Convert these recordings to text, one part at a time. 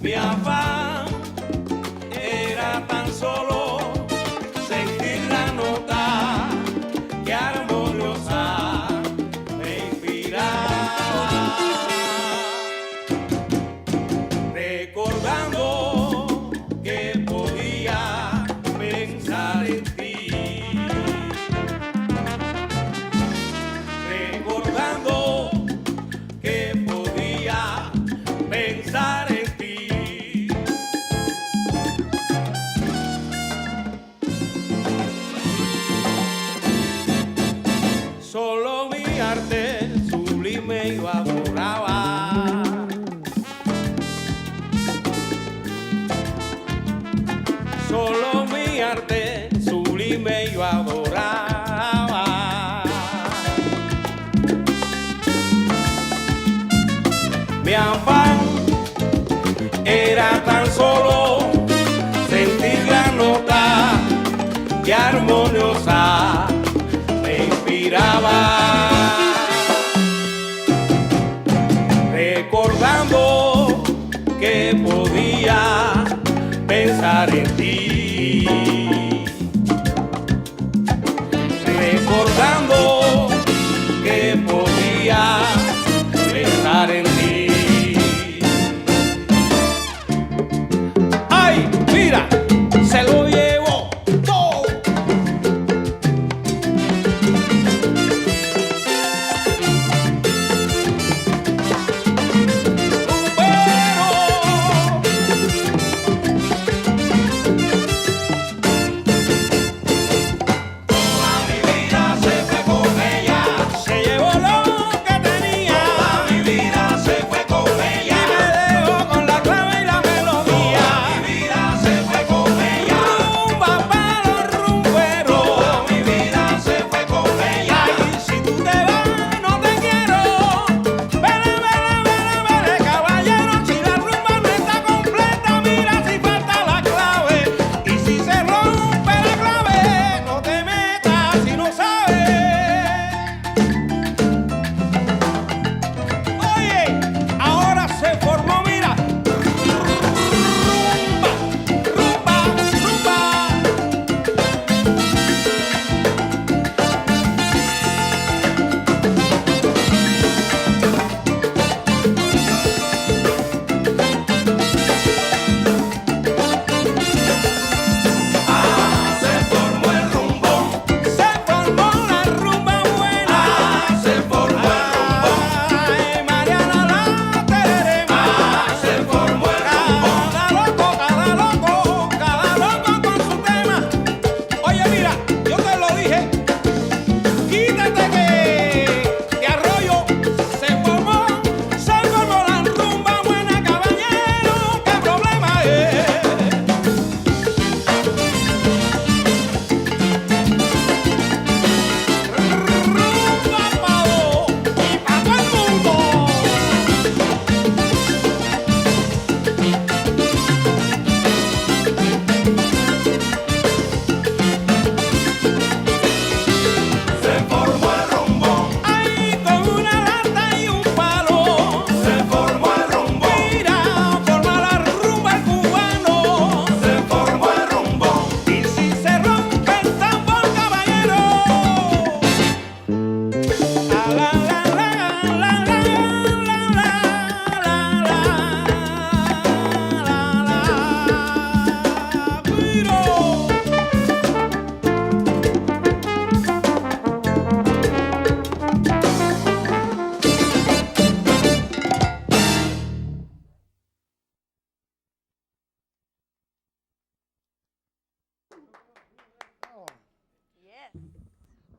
Mi afán era tan solo sentir la nota que armoniosa me inspiraba, recordando que podía pensar en ti, recordando que podía pensar en ti. Solo mi arte sublime yo adoraba. Solo mi arte sublime yo adoraba. Mi afán era tan solo sentir la nota que armoniosa me inspiraba, recordando que podía pensar en ti, recordando que podía pensar en ti. ¡Ay, mira! Se lo llevó todo.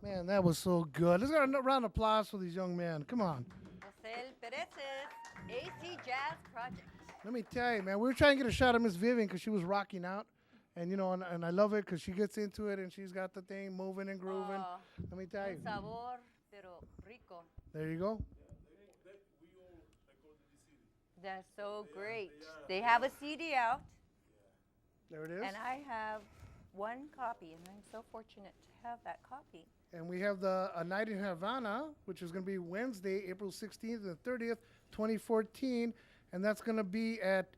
Man, that was so good. Let's get a round of applause for these young men. Come on. José Perez's AC Jazz Project. Let me tell you, man, we were trying to get a shot of Miss Vivian because she was rocking out. And, you know, and I love it because she gets into it and she's got the thing moving and grooving. Oh, Let me tell you. sabor, pero rico. There you go. That's so great. They have a CD out. There it is. And I have one copy, and I'm so fortunate to have that copy. And we have the A Night in Havana, which is going to be Wednesday, April 16th and 30th, 2014. And that's going to be at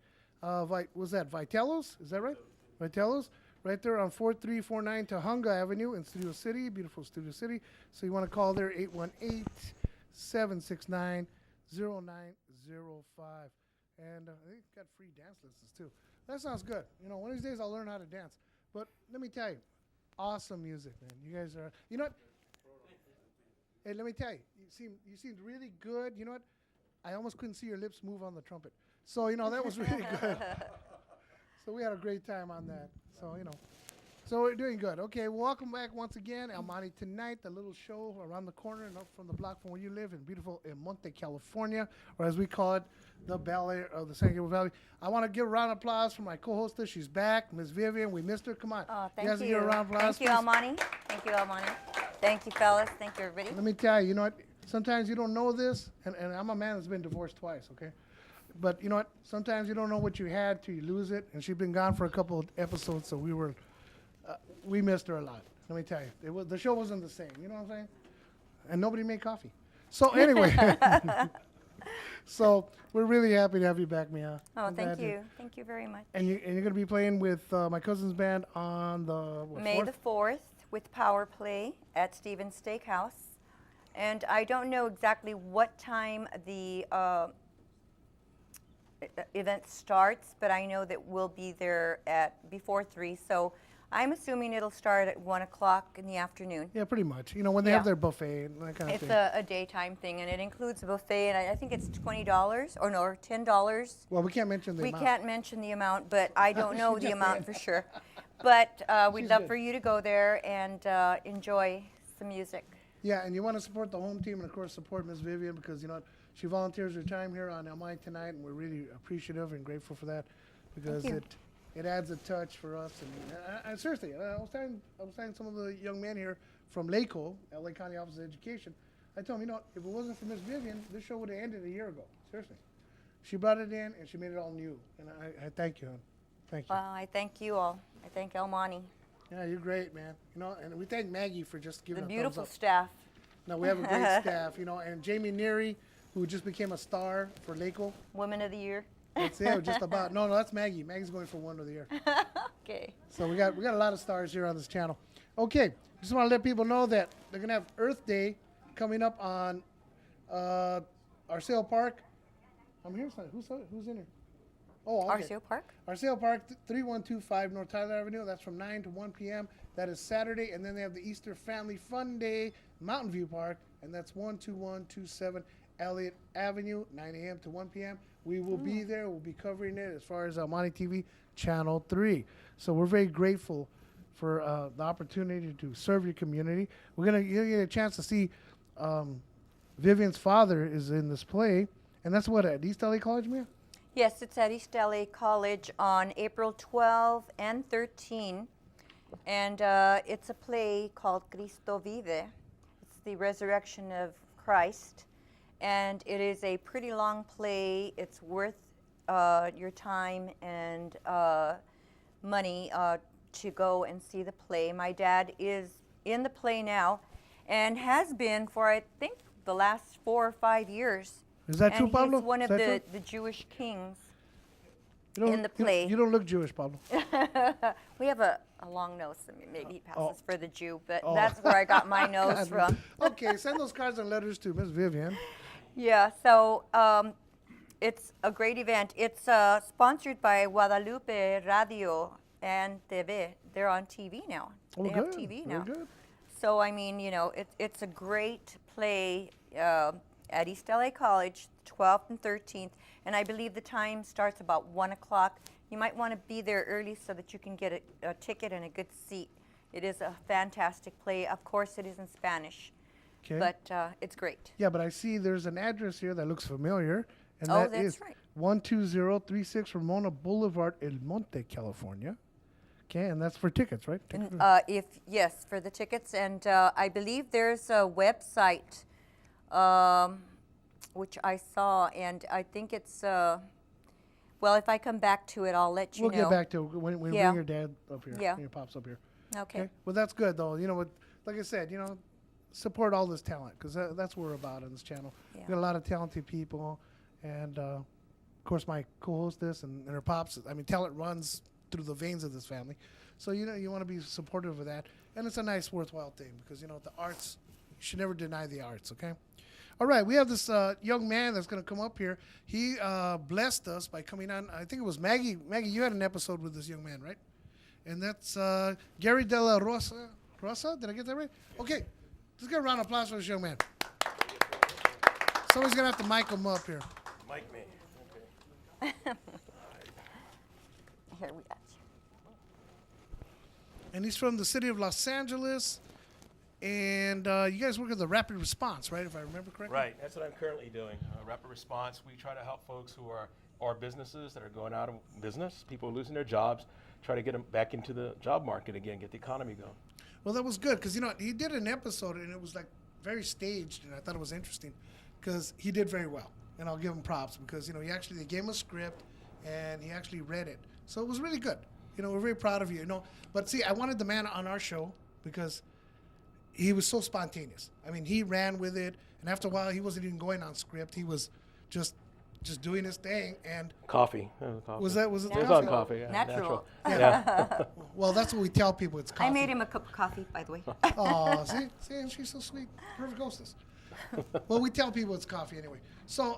Was that Vitello's? Is that right? Vitello's? Right there on 4349 Tahunga Avenue in Studio City, beautiful Studio City. So you want to call there, 818-769-0905. And they got free dance lessons, too. That sounds good. You know, one of these days I'll learn how to dance. But let me tell you, awesome music, man. You guys are, you know what? Hey, let me tell you, you seemed really good. You know what? I almost couldn't see your lips move on the trumpet. So, you know, that was really good. So we had a great time on that. So, you know. So we're doing good. Okay, welcome back once again. El Monte tonight, the little show around the corner and up from the block from where you live in beautiful Monte, California, or as we call it, the Bel Air of the San Gabriel Valley. I want to give a round of applause for my co-hostess. She's back, Miss Vivian. We missed her. Come on. Oh, thank guys you. Give a round of applause, Thank you, El Monte. Thank you, El Monte. Thank you, fellas. Thank you, everybody. Let me tell you, you know what? Sometimes you don't know this, and I'm a man that's been divorced twice, okay? But you know what? Sometimes you don't know what you had till you lose it. And she's been gone for a couple of episodes, so we missed her a lot. Let me tell you, the show wasn't the same. You know what I'm saying? And nobody made coffee. So anyway, so we're really happy to have you back, Mia. Oh, thank you. Thank you very much. And you're going to be playing with my cousin's band on the May 4th? the 4th with Power Play at Stevens Steakhouse. And I don't know exactly what time the event starts, but I know that we'll be there at before 3. So I'm assuming it'll start at 1 o'clock in the afternoon. Yeah, pretty much. You know, when they have their buffet and that kind of thing. It's a daytime thing, and it includes a buffet, and I think it's $20 or $10. Well, we can't mention the amount. We can't mention the amount, but I don't know the amount for sure. But we'd love for you to go there and enjoy some music. Yeah, and you want to support the home team and, of course, support Miss Vivian because, you know, she volunteers her time here on El Monte tonight, and we're really appreciative and grateful for that because it adds a touch for us. And seriously, I was telling some of the young men here from LACO, LA County Office of Education, I told them, you know, if it wasn't for Miss Vivian, this show would have ended a year ago. Seriously. She brought it in, and she made it all new. And I thank you, hon. Thank you. Well, I thank you all. I thank El Monte. Yeah, you're great, man. You know, and we thank Maggie for just giving The a thumbs beautiful up. staff. No, we have a great staff, you know, and Jamie Neary, who just became a star for LACO. Women of the Year. That's it, just about. No, that's Maggie. Maggie's going for Woman of the Year. Okay. So we got a lot of stars here on this channel. Okay, just want to let people know that they're gonna have Earth Day coming up on Arceo Park. I'm here. Who's in here? Oh, okay. Arceo Park? Arceo Park, 3125 North Tyler Avenue. That's from 9 to 1 p.m. That is Saturday. And then they have the Easter Family Fun Day, Mountain View Park, and that's 12127 Elliott Avenue, 9 a.m. to 1 p.m. We will be there. We'll be covering it as far as Monte TV Channel 3. So we're very grateful for the opportunity to serve your community. You're gonna get a chance to see Vivian's father is in this play. And that's what, at East LA College, Mia? Yes, it's at East LA College on April 12 and 13. And it's a play called Cristo Vive. It's the resurrection of Christ. And it is a pretty long play. It's worth your time and money to go and see the play. My dad is in the play now and has been for, I think, the last 4 or 5 years. Is that true, Pablo? He's one of the Jewish kings in the play. You don't look Jewish, Pablo. We have a long nose, so maybe he passes for the Jew, but that's where I got my nose from. Okay, send those cards and letters to Miss Vivian. Yeah, so it's a great event. It's sponsored by Guadalupe Radio and TV. They're on TV now. Oh, they have good. TV now. Very good. So, I mean, you know, it's a great play at East LA College, 12th and 13th. And I believe the time starts about 1 o'clock. You might want to be there early so that you can get a ticket and a good seat. It is a fantastic play. Of course, it is in Spanish. Okay. But it's great. Yeah, but I see there's an address here that looks familiar. And Oh, that that's is right. 12036 Ramona Boulevard, El Monte, California. Okay, and that's for tickets, right? Yes, for the tickets. And I believe there's a website which I saw, and I think it's, well, if I come back to it, I'll let you know. We'll get back to it when we bring your dad up here, Yeah. when your pops up here. Okay. Well, that's good, though. You know, like I said, you know, support all this talent, because that's what we're about on this channel. Yeah. We got a lot of talented people, and of course, my co-hostess and her pops. I mean, talent runs through the veins of this family. So, you know, you want to be supportive of that. And it's a nice, worthwhile thing because, you know, the arts, you should never deny the arts, okay? All right, we have this young man that's going to come up here. He blessed us by coming on. I think it was Maggie. Maggie, you had an episode with this young man, right? And that's Gary De La Rosa. Rosa? Did I get that right? Okay. Let's get a round of applause for this young man. Somebody's going to have to mic him up here. Mic me. Okay. Here we are. And he's from the city of Los Angeles. And you guys work at the Rapid Response, right, if I remember correctly? Right, that's what I'm currently doing. Rapid response, we try to help folks who are businesses that are going out of business, people losing their jobs, try to get them back into the job market again, get the economy going. Well, that was good because, you know, he did an episode and it was like very staged, and I thought it was interesting because he did very well. And I'll give him props because, you know, they gave him a script and he actually read it. So it was really good. You know, we're very proud of you, you know. But see, I wanted the man on our show because he was so spontaneous. I mean, he ran with it, and after a while, he wasn't even going on script. He was just doing his thing. And Coffee. was it It was coffee? on coffee, yeah. Natural. Yeah. Well, that's what we tell people. It's coffee. I made him a cup of coffee, by the way. Oh, see, and she's so sweet. Perfect hostess. Well, we tell people it's coffee anyway. So,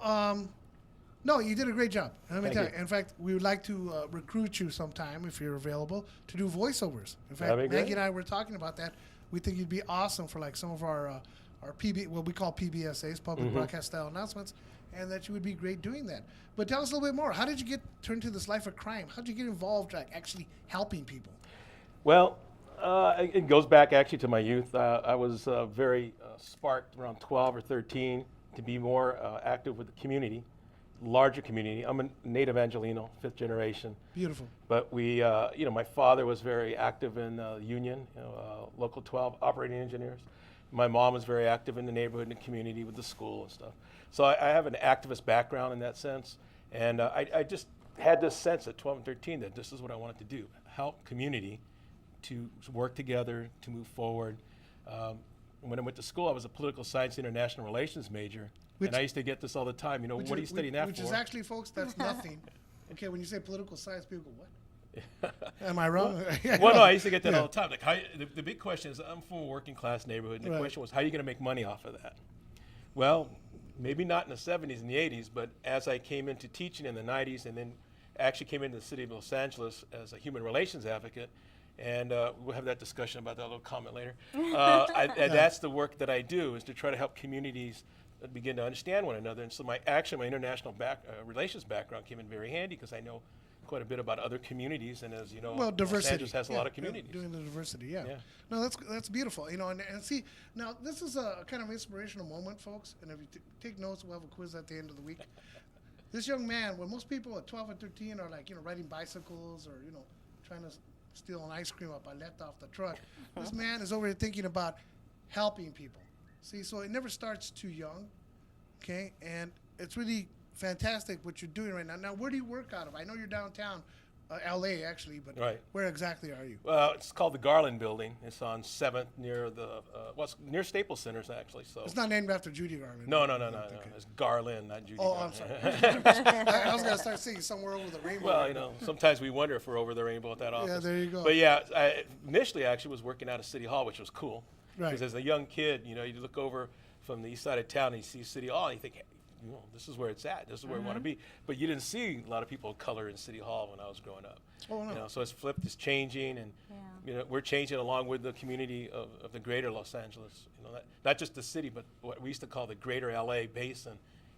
no, you did a great job. Let me Thank tell you. you. In fact, we would like to recruit you sometime if you're available to do voiceovers. In fact, That'd be Maggie great. and I were talking about that. We think you'd be awesome for like some of our what we call PBSAs, public broadcast style announcements, and that you would be great doing that. But tell us a little bit more. How did you get turned to this life of crime? How did you get involved, like actually helping people? Well, it goes back actually to my youth. I was very sparked around 12 or 13 to be more active with the community, larger community. I'm a native Angelino, 5th generation. Beautiful. But we, you know, my father was very active in the union, Local 12 operating engineers. My mom was very active in the neighborhood and the community with the school and stuff. So I have an activist background in that sense. And I just had this sense at 12 and 13 that this is what I wanted to do, help community to work together, to move forward. When I went to school, I was a political science international relations major. Which- and I used to get this all the time, you know, what are you studying that for? Which is actually, folks, that's nothing. Okay, when you say political science, people go, what? Am I wrong? Well, no, I used to get that Yeah. all the time. Like, the big question is, I'm from a working class neighborhood, and the Right. question was, how are you going to make money off of that? Well, maybe not in the 70s and the 80s, but as I came into teaching in the 90s and then actually came into the city of Los Angeles as a human relations advocate, and we'll have that discussion about that little comment later. And that's the work that I do, is to try to help communities begin to understand one another. And so my international relations background came in very handy because I know quite a bit about other communities, and as you know, Well, Los diversity. Angeles has a lot of communities. Doing the diversity, yeah. Yeah. No, that's beautiful. You know, and see, now this is a kind of inspirational moment, folks. And if you take notes, we'll have a quiz at the end of the week. This young man, when most people at 12 and 13 are like, you know, riding bicycles or, you know, trying to steal an ice cream up I left off the truck, this man is over here thinking about helping people. See, so it never starts too young, okay? And it's really fantastic what you're doing right now. Now, where do you work out of? I know you're downtown, L.A. actually, but Right. where exactly are you? It's called the Garland Building. It's on 7th near the, it's near Staples Centers actually. So It's not named after Judy Garland. no. Okay. It's Garland, not Judy. Oh, Garland. I'm sorry. I was gonna start singing somewhere over the rainbow. Well, you know, sometimes we wonder if we're over the rainbow at that office. Yeah, there you go. But yeah, I initially actually was working out of City Hall, which was cool. Right. Because as a young kid, you know, you look over from the east side of town and you see City Hall, and you think, hey, you know, this is where it's at. This is where we want to be. But you didn't see a lot of people of color in City Hall when I was growing up. Oh, no. You know, so it's flipped, it's changing, and you know, we're changing along with the community of the greater Los Angeles. You know, not just the city, but what we used to call the greater LA basin.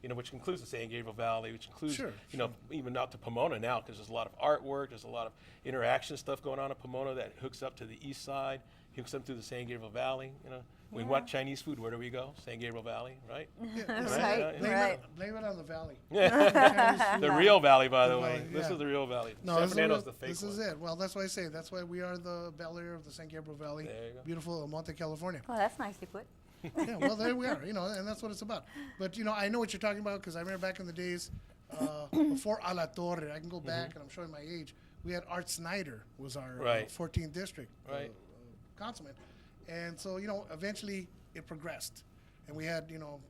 You know, which includes the San Gabriel Valley, which includes, Sure, you know, even out to Pomona now, because there's a lot of artwork, there's a lot of interaction stuff going on in Pomona that hooks up to the east side, hooks up through the San Gabriel Valley. You know, we want Chinese food. Where do we go? San Gabriel Valley, right? Right, Blame, right. blame it on the valley. Yeah. The real valley, by the The way. valley, This yeah. is the real valley. No, San this is Fernando's it. the fake This one. is it. Well, that's why I say. That's why we are the Bel Air of the San Gabriel Valley. There you go. Beautiful Monte, California. Well, that's nicely put. Yeah, well, there we are. You know, and that's what it's about. But you know, I know what you're talking about because I remember back in the days before A La Torre. I can go back, and I'm showing my age. We had Art Snyder was our Right. 14th district Right. councilman, and so you know, eventually it progressed, and we had you know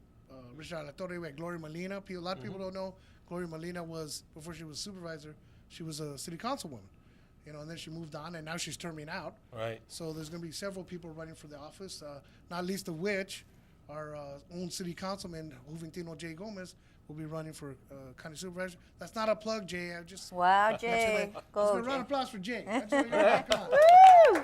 Richard A La Torre, we had Gloria Molina. A lot of people don't know Gloria Molina was, before she was supervisor, she was a city councilwoman. And then she moved on, and now she's terming out. Right. So there's going to be several people running for the office, not least of which our own city councilman, Juventino J. Gomez, will be running for county supervisor. That's not a plug, Jay. I just Wow, Jay. Let's Go, give a round Jay. of applause for Jay. That's what you're come on. Woo!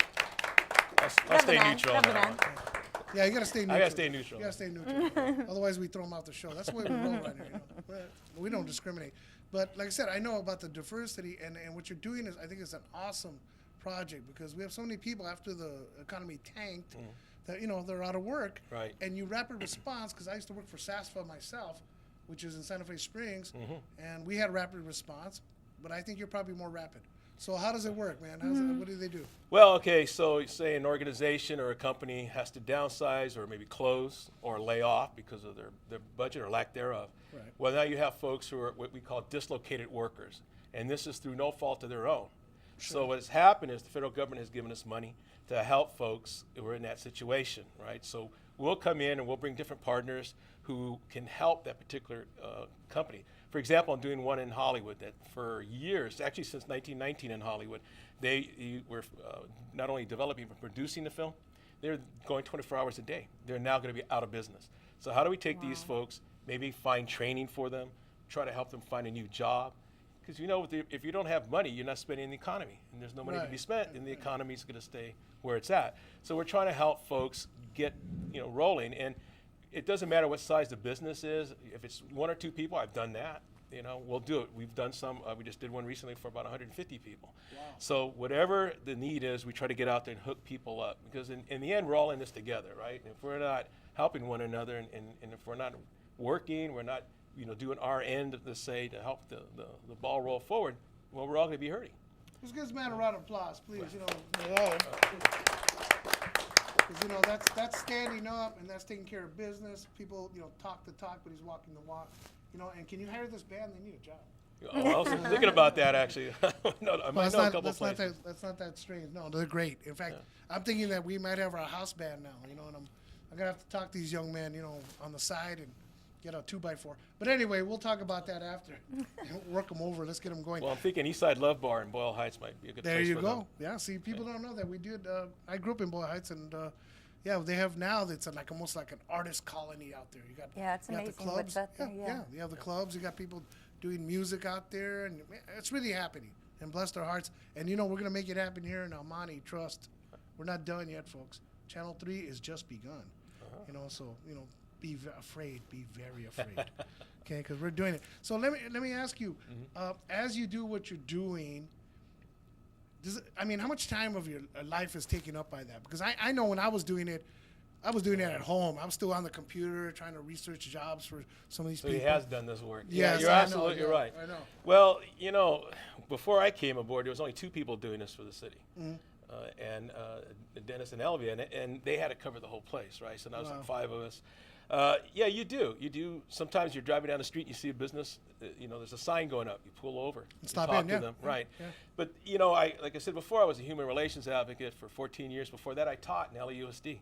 I'll stay man, neutral on love the that man. one. Yeah, you got to stay neutral. I gotta stay neutral. You got to stay neutral. Otherwise, we throw them off the show. That's the way we roll right here. We don't discriminate. But like I said, I know about the diversity, and what you're doing is, I think it's an awesome project, because we have so many people after the economy tanked that, they're out of work. Right. And you rapid response, because I used to work for SASFA myself, which is in Santa Fe Springs, and we had rapid response, but I think you're probably more rapid. So how does it work, man? What do they do? Well, okay, so say an organization or a company has to downsize or maybe close or lay off because of their budget or lack thereof. Right. Well, now you have folks who are what we call dislocated workers, and this is through no fault of their own. So what has happened is the federal government has given us money to help folks who are in that situation, right? So we'll come in and we'll bring different partners who can help that particular company. For example, I'm doing one in Hollywood that for years, actually since 1919 in Hollywood, they were not only developing but producing the film. They're going 24 hours a day. They're now going to be out of business. So how do we take these folks, maybe find training for them, try to help them find a new job? Because if you don't have money, you're not spending in the economy, and there's no money to be spent, and the economy is going to stay where it's at. So we're trying to help folks get rolling, and it doesn't matter what size the business is. If it's one or two people, I've done that. We'll do it. We've done some. We just did one recently for about 150 people. Wow. So whatever the need is, we try to get out there and hook people up, because in the end, we're all in this together, right? And if we're not helping one another, and if we're not working, we're not doing our end, let's say, to help the ball roll forward, well, we're all going to be hurting. Let's give this man a round of applause, please. That's standing up, and that's taking care of business. People, talk the talk, but he's walking the walk. And can you hire this band? They need a job. I was thinking about that, actually. I might know a couple places. That's not that strange. No, they're great. In fact, I'm thinking that we might have our house band now. And I'm gonna have to talk to these young men, on the side and get a 2x4. But anyway, we'll talk about that after. Work them over. Let's get them going. Well, I'm thinking Eastside Love Bar in Boyle Heights might be a good place. There you for go. them. Yeah. See, people don't know that we did. I grew up in Boyle Heights, and they have now. It's like almost like an artist colony out there. You got It's you got amazing the clubs. what's out there. Yeah. You have the clubs. You got people doing music out there, and it's really happening. And bless their hearts. And we're gonna make it happen here in Almani. Trust. We're not done yet, folks. Channel 3 is just begun. So be afraid. Be very afraid. Okay, because we're doing it. So let me ask you, as you do what you're doing, how much time of your life is taken up by that? Because I know when I was doing it at home. I was still on the computer trying to research jobs for some of these people. So he has done this work. Yes, you're I know, absolutely yeah, right. I know. Well, before I came aboard, there was only two people doing this for the city. And Dennis and Elvia, and they had to cover the whole place, right? So now there's like 5 of us. Yeah, you do. Sometimes you're driving down the street, you see a business, there's a sign going up. You pull over, you stop talk in, to them, right? Yeah. But like I said before, I was a human relations advocate for 14 years. Before that, I taught in LAUSD.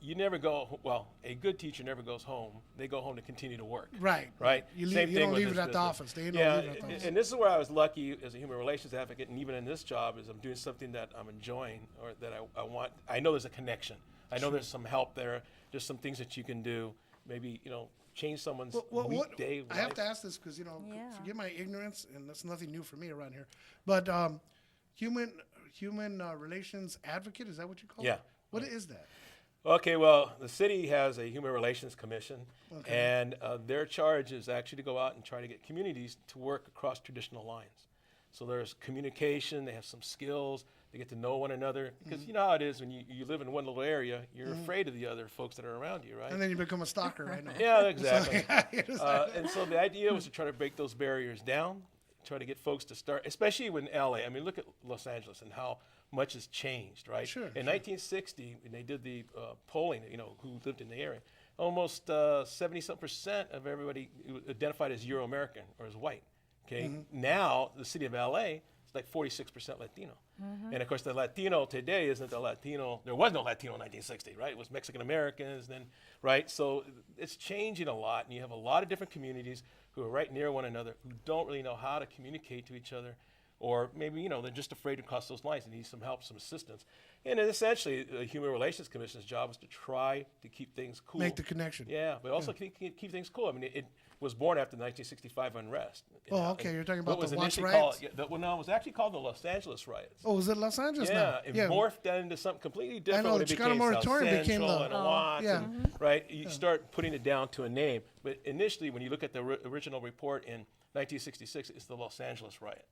You never go. Well, a good teacher never goes home. They go home to continue to work. Right. Right. You Same thing don't with leave it this at the business. office. They don't Yeah, leave it at the office. and this is where I was lucky as a human relations advocate, and even in this job, is I'm doing something that I'm enjoying or that I want. I know there's a connection. I know there's some help there. There's some things that you can do. Maybe change someone's weekday life. I have to ask this because forgive my ignorance, and that's nothing new for me around here. But human relations advocate, is that what you call it? Yeah. What is that? Okay, well, the city has a Human Relations Commission, and their charge is actually to go out and try to get communities to work across traditional lines. So there's communication, they have some skills, they get to know one another. Because you know how it is when you live in one little area, you're afraid of the other folks that are around you, right? And then you become a stalker right now. Yeah, exactly. And so the idea was to try to break those barriers down, try to get folks to start, especially when LA. I mean, look at Los Angeles and how much has changed, right? Sure. In 1960, when they did the polling, who lived in the area, almost 70-some% of everybody identified as Euro-American or as white. Okay. Now the city of LA is like 46% Latino, and of course the Latino today isn't the Latino. There was no Latino in 1960, right? It was Mexican Americans, then right. So it's changing a lot, and you have a lot of different communities who are right near one another, who don't really know how to communicate to each other, or maybe, you know, they're just afraid to cross those lines and need some help, some assistance. And then essentially, the Human Relations Commission's job is to try to keep things cool. Make the connection. Yeah, but also keep things cool. I mean, it was born after the 1965 unrest. Oh, okay. You're talking about what was the Watts initially riots? called, no, it was actually called the Los Angeles riots. Oh, was it Los Angeles now? Yeah, it morphed down into something completely different. know, when the it Chicano became South moratorium became Central the- and Watts, yeah. and, right? You start putting it down to a name. But initially, when you look at the original report in 1966, it's the Los Angeles riot.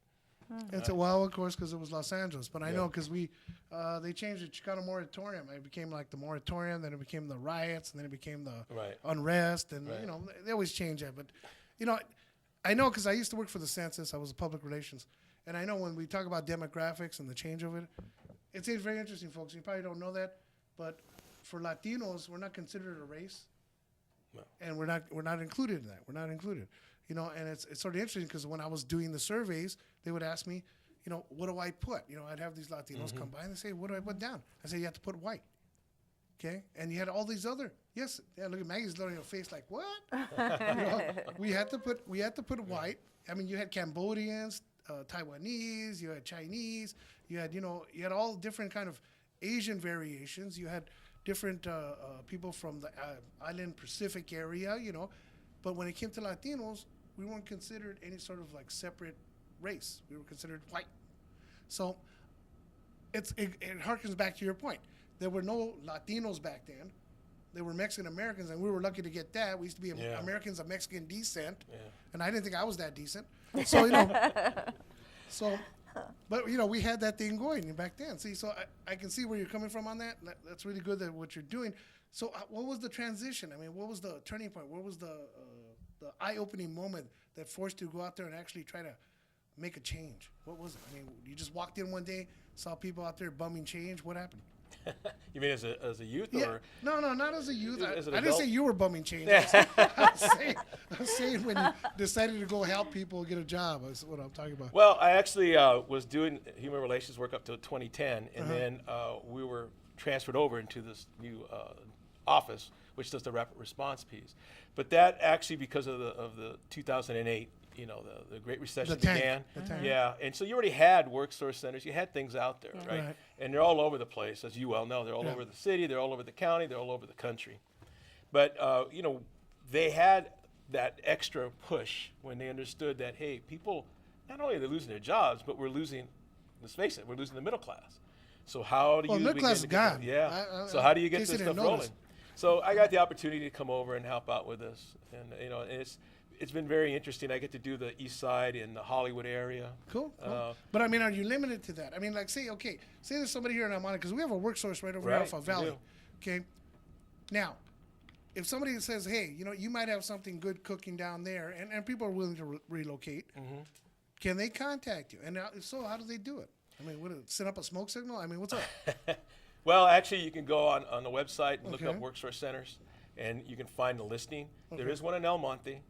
It's a well, of course, because it was Los Angeles. But I know because they changed the Chicano moratorium. It became like the moratorium, then it became the riots, and then it became the unrest, and you know they always change that. But you know, I know because I used to work for the census. I was public relations, and I know when we talk about demographics and the change of it, it's very interesting, folks. You probably don't know that, but for Latinos, we're not considered a race, and we're not included in that. We're not included. You know, and it's sort of interesting because when I was doing the surveys, they would ask me, you know, what do I put? You know, I'd have these Latinos come by and they say, what do I put down? I say, you have to put white. Okay? And you had all these other, yes, yeah, look at Maggie's looking at her face like, what? You know, we had to put white. I mean, you had Cambodians, Taiwanese, you had Chinese, you had all different kind of Asian variations. You had different people from the island Pacific area, you know. But when it came to Latinos, we weren't considered any sort of like separate race. We were considered white. So it harkens back to your point. There were no Latinos back then. There were Mexican Americans, and we were lucky to get that. We used to be Americans of Mexican descent, and I didn't think I was that decent. So, you know, but, you know, we had that thing going back then. See, so I can see where you're coming from on that. That's really good that what you're doing. So what was the transition? I mean, what was the turning point? What was the eye-opening moment that forced you to go out there and actually try to make a change? What was it? I mean, you just walked in one day, saw people out there bumming change. What happened? You mean as a youth? Yeah. Or No, not as a youth. As an I didn't adult? say you were bumming change. I was saying when you decided to go help people get a job. That's what I'm talking about. Well, I actually was doing human relations work up to 2010, and then we were transferred over into this new office, which does the rapid response piece. But that actually, because of the 2008, you know, the Great Recession began. Yeah, and so you already had work source centers. You had things out there, right? And they're all over the place, as you well know. They're all over the city. They're all over the county. They're all over the country. But you know, they had that extra push when they understood that, hey, people, not only are they losing their jobs, but we're losing, let's face it, we're losing the middle class. So how do you middle class is gone. So how do you get in case this you stuff didn't notice. rolling? So I got the opportunity to come over and help out with this, and you know, it's been very interesting. I get to do the East Side in the Hollywood area. Cool. But I mean, are you limited to that? I mean, like, say there's somebody here in Monte, because we have a work source right over in Alpha Valley. Okay. Now, if somebody says, hey, you know, you might have something good cooking down there, and people are willing to relocate, can they contact you? And if so, how do they do it? I mean, set up a smoke signal? I mean, what's up? Well, actually, you can go on the website and look up work source centers, and you can find the listing. There is one in El Monte.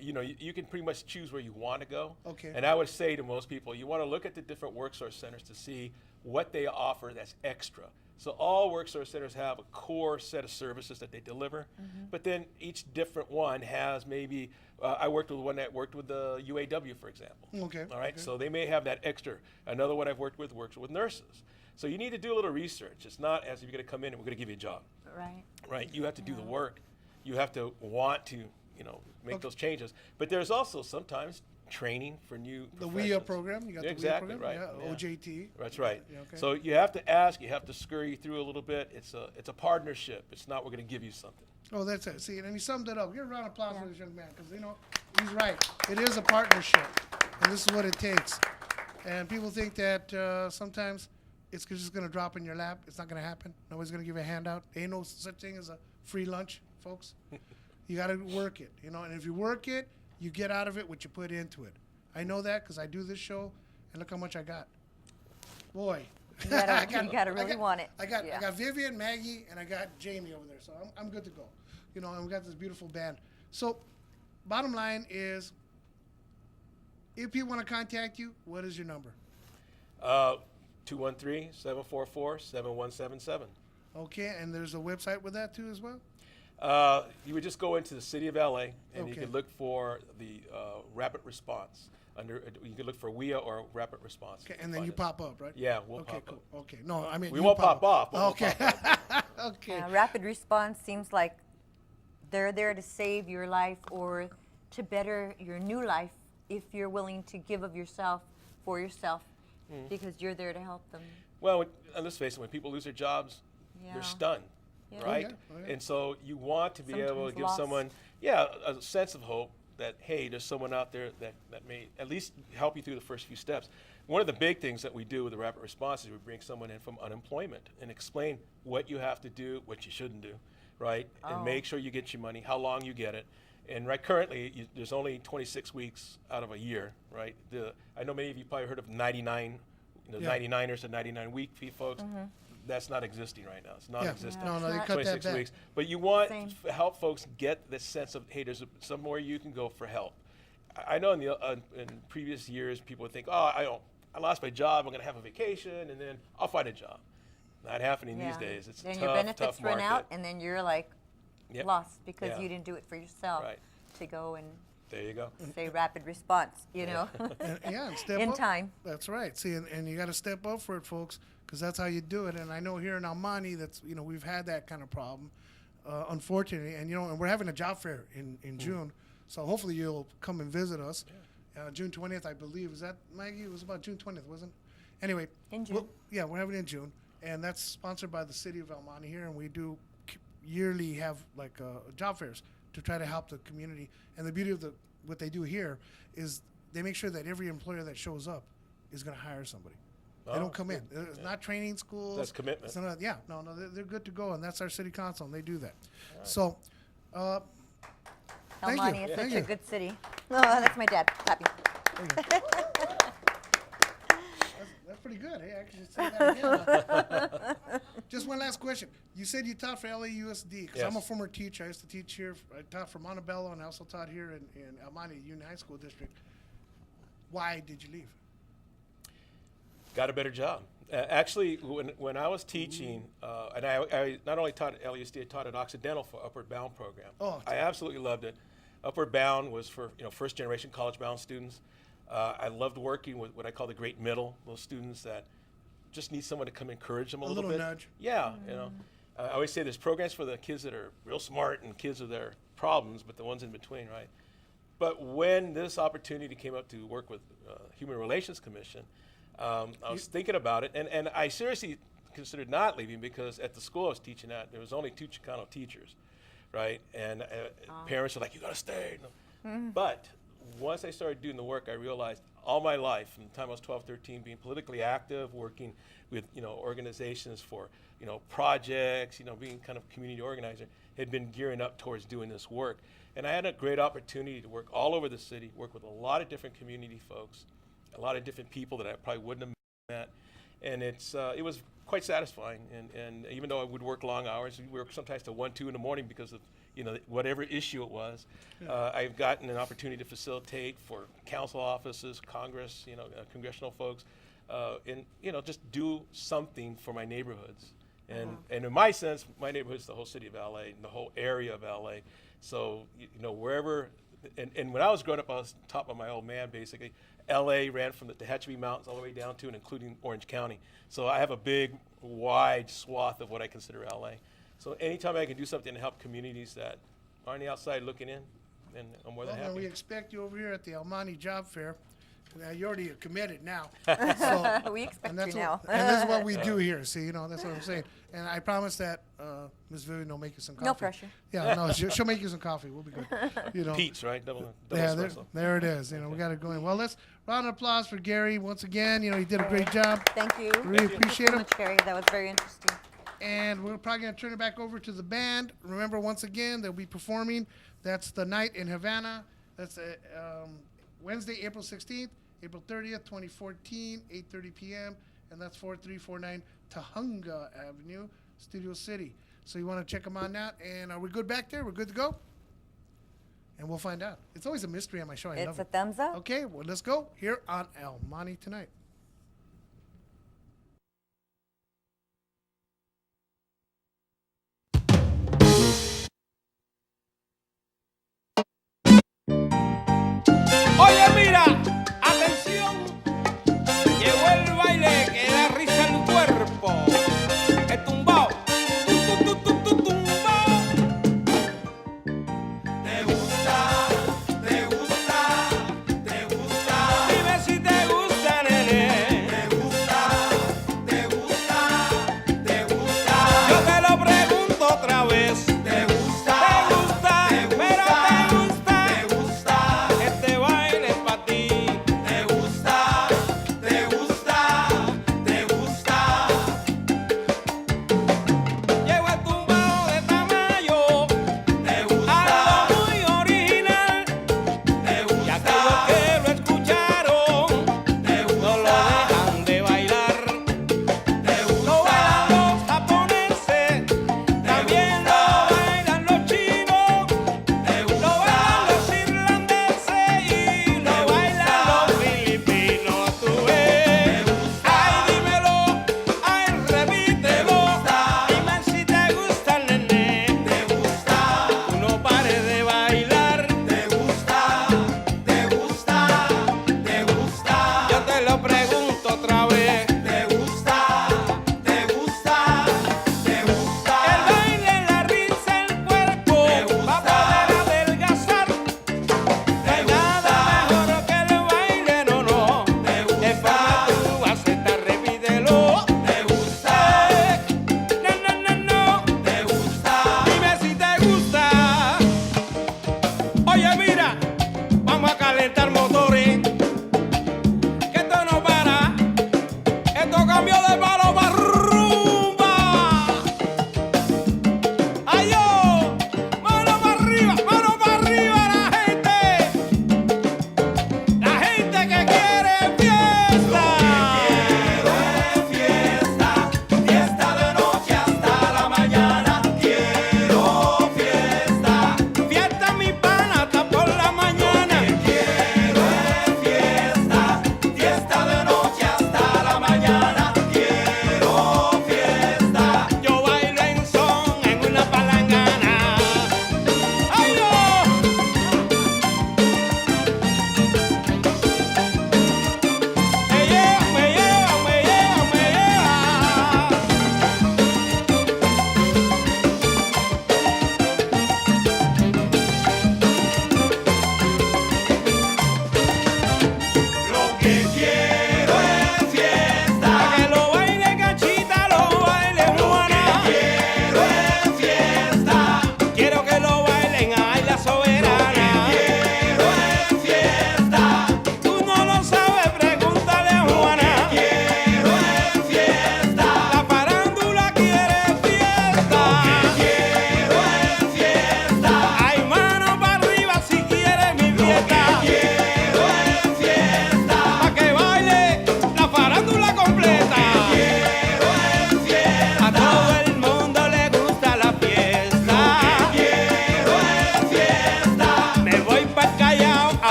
You know, you can pretty much choose where you want to go. Okay. And I would say to most people, you want to look at the different work source centers to see what they offer that's extra. So all work source centers have a core set of services that they deliver, but then each different one has maybe, I worked with one that worked with the UAW, for example. Okay. All right, so they may have that extra. Another one I've worked with works with nurses. So you need to do a little research. It's not as if you're going to come in and we're going to give you a job. Right. Right, you have to do the work. You have to want to, you know, make those changes. But there's also sometimes training for new The professions. WIA program, you got Exactly, the WIA program? right. Yeah, OJT. That's right. Yeah, okay. So you have to ask, you have to scurry through a little bit. It's a partnership. It's not we're going to give you something. Oh, that's it. See, and he summed it up. Give a round of applause for this young man, because, you know, he's right. It is a partnership, and this is what it takes. And people think that sometimes it's just going to drop in your lap. It's not going to happen. Nobody's going to give you a handout. There ain't no such thing as a free lunch, folks. You got to work it, you know. And if you work it, you get out of it what you put into it. I know that because I do this show, and look how much I got. Boy. You gotta really want it. I got Vivian, Maggie, and I got Jamie over there, so I'm good to go. You know, and we got this beautiful band. So, bottom line is, if people want to contact you, what is your number? 213-744-7177. Okay, and there's a website with that too as well? You would just go into the city of LA, and you Okay. could look for the rapid response. You could look for WIA or rapid response. Okay, and then you pop up, right? Yeah, we'll Okay, pop cool. up. Okay, no, I mean We you won't pop up. off, but we'll Okay, pop okay. Rapid response seems like they're there to save your life or to better your new life if you're willing to give of yourself for yourself because you're there to help them. Well, let's face it, when people lose their jobs, Yeah. they're stunned, Yeah. right? Oh, yeah. And so you want to be able to Sometimes give loss. someone, a sense of hope that, hey, there's someone out there that may at least help you through the first few steps. One of the big things that we do with the rapid response is we bring someone in from unemployment and explain what you have to do, what you shouldn't do, right? And make sure you get your money, how long you get it. And right currently, there's only 26 weeks out of a year, right? I know many of you probably heard of 99, Yeah. 99ers and 99-week fee folks. That's not existing right now. It's non-existent. No, they cut that 26 back. weeks. But you want Same. to help folks get this sense of, hey, there's somewhere you can go for help. I know in previous years, people would think, oh, I lost my job, I'm going to have a vacation, and then I'll find a job. Not happening these days. It's a then tough, your benefits tough run market. out, and then you're like Yep. lost because Yeah. you didn't do it for yourself Right. to go and There you go. say rapid response, you know, And step in up. time. That's right. See, and you got to step up for it, folks, because that's how you do it. And I know here in Almani, we've had that kind of problem, unfortunately. And and we're having a job fair in June, so hopefully you'll come and visit us. June 20th, I believe. Is that Maggie? It was about June 20th, wasn't it? Anyway, In June. we're having it in June, and that's sponsored by the city of Almani here, and we do yearly have like job fairs to try to help the community. And the beauty of what they do here is they make sure that every employer that shows up is going to hire somebody. They Oh, don't come in. It's not training schools. That's commitment. It's not, they're good to go, and that's our city council, and they do that. So, thank you. Almani is Thank such a you. good city. Oh, that's my dad. Happy. That's pretty good. Hey, I can just say that again. Just one last question. You said you taught for LAUSD, because I'm a Yes. former teacher. I used to teach here. I taught for Montebello, and I also taught here in Almani Union High School District. Why did you leave? Got a better job. Actually, when I was teaching, and I not only taught at LUSD, I taught at Occidental for Upward Bound program. Oh, I absolutely loved it. Upward Bound was for first generation college bound students. I loved working with what I call the great middle, those students that just need someone to come encourage them a little bit. nudge. Yeah, I always say there's programs for the kids that are real smart and kids with their problems, but the ones in between, right? But when this opportunity came up to work with Human Relations Commission, I was thinking about it, and I seriously considered not leaving because at the school I was teaching at, there was only 2 Chicano teachers, right? And parents were like, you gotta stay. But once I started doing the work, I realized all my life, from the time I was 12, 13, being politically active, working with organizations for projects, being kind of community organizer, had been gearing up towards doing this work. And I had a great opportunity to work all over the city, work with a lot of different community folks, a lot of different people that I probably wouldn't have met. And it was quite satisfying. And even though I would work long hours, we worked sometimes till 1, 2 in the morning because of whatever issue it was. I've gotten an opportunity to facilitate for council offices, Congress, congressional folks, and just do something for my neighborhoods. And in my sense, my neighborhood is the whole city of LA and the whole area of LA. So wherever, and when I was growing up, I was taught by my old man basically. LA ran from the Tehachapi Mountains all the way down to and including Orange County. So I have a big, wide swath of what I consider LA. So anytime I can do something to help communities that are on the outside looking in, then I'm more than Well, then we happy. expect you over here at the Almani Job Fair. Now, you're already committed now. So, We expect and that's you now. what, and this is what we do here. See, that's what I'm saying. And I promise that Ms. Vivian will make you some coffee. No pressure. Yeah, no, she'll make you some coffee. We'll be good. Pete's, right? Double Yeah, espresso. there it is. We got it going. Well, let's round of applause for Gary once again. He did a great job. Thank you. Really Thank you appreciate so him. much, Gary. That was very interesting. And we're probably going to turn it back over to the band. Remember, once again, they'll be performing. That's the night in Havana. That's Wednesday, April 16th, April 30th, 2014, 8:30 p.m. And that's 4349 Tahunga Avenue, Studio City. So you want to check them on that. And are we good back there? We're good to go? And we'll find out. It's always a mystery on my show. I It's love a it. thumbs up. Okay, well, let's go here on El Monte Tonight.